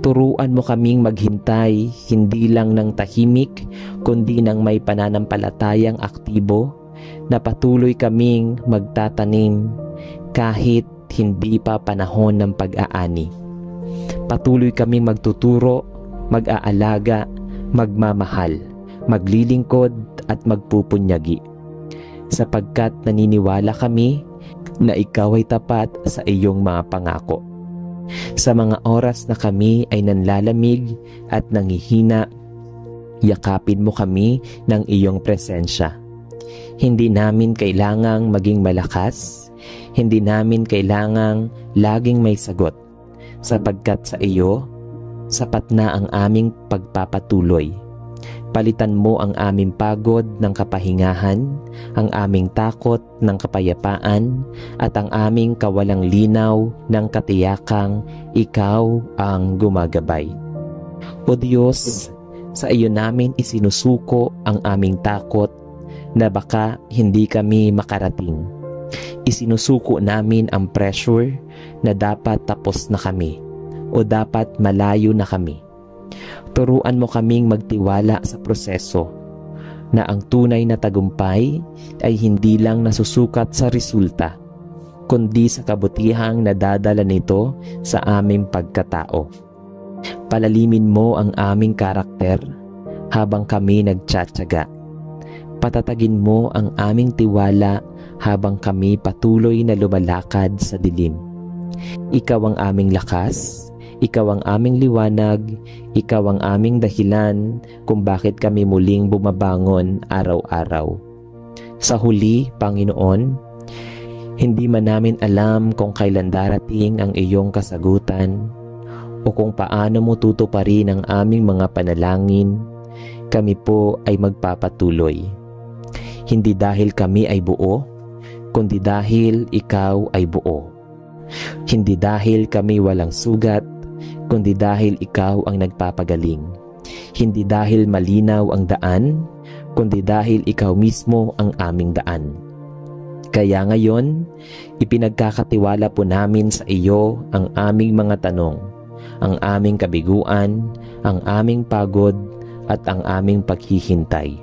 Turuan mo kaming maghintay hindi lang ng tahimik, kundi ng may pananampalatayang aktibo, na patuloy kaming magtatanim kahit hindi pa panahon ng pag-aani. Patuloy kaming magtuturo, mag-aalaga, magmamahal, maglilingkod at magpupunyagi. Sapagkat naniniwala kami na ikaw ay tapat sa iyong mga pangako. Sa mga oras na kami ay nanlalamig at nanghihina, yakapin mo kami ng iyong presensya. Hindi namin kailangang maging malakas, hindi namin kailangang laging may sagot, sapagkat sa iyo, sapat na ang aming pagpapatuloy. Palitan mo ang aming pagod ng kapahingahan, ang aming takot ng kapayapaan, at ang aming kawalang linaw ng katiyakang ikaw ang gumagabay. O Diyos, sa iyo namin isinusuko ang aming takot na baka hindi kami makarating. Isinusuko namin ang pressure na dapat tapos na kami o dapat malayo na kami. Turuan mo kaming magtiwala sa proseso na ang tunay na tagumpay ay hindi lang nasusukat sa resulta, kundi sa kabutihang nadadala nito sa aming pagkatao. Palalimin mo ang aming karakter habang kami nagtsatsaga. Patatagin mo ang aming tiwala habang kami patuloy na lumalakad sa dilim. Ikaw ang aming lakas, ikaw ang aming liwanag, ikaw ang aming dahilan kung bakit kami muling bumabangon araw-araw. Sa huli, Panginoon, hindi man namin alam kung kailan darating ang iyong kasagutan o kung paano mo tutuparin ang aming mga panalangin, kami po ay magpapatuloy. Hindi dahil kami ay buo, kundi dahil ikaw ay buo. Hindi dahil kami walang sugat, kundi dahil ikaw ang nagpapagaling. Hindi dahil malinaw ang daan, kundi dahil ikaw mismo ang aming daan. Kaya ngayon, ipinagkakatiwala po namin sa iyo ang aming mga tanong, ang aming kabiguan, ang aming pagod, at ang aming paghihintay.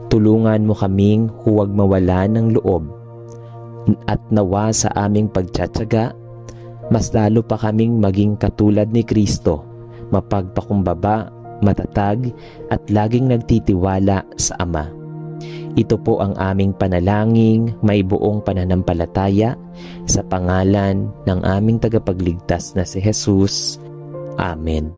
Tulungan mo kaming huwag mawala ng loob at nawa sa aming pagtsatsaga, mas lalo pa kaming maging katulad ni Kristo, mapagpakumbaba, matatag at laging nagtitiwala sa Ama. Ito po ang aming panalangin, may buong pananampalataya sa pangalan ng aming tagapagligtas na si Jesus. Amen.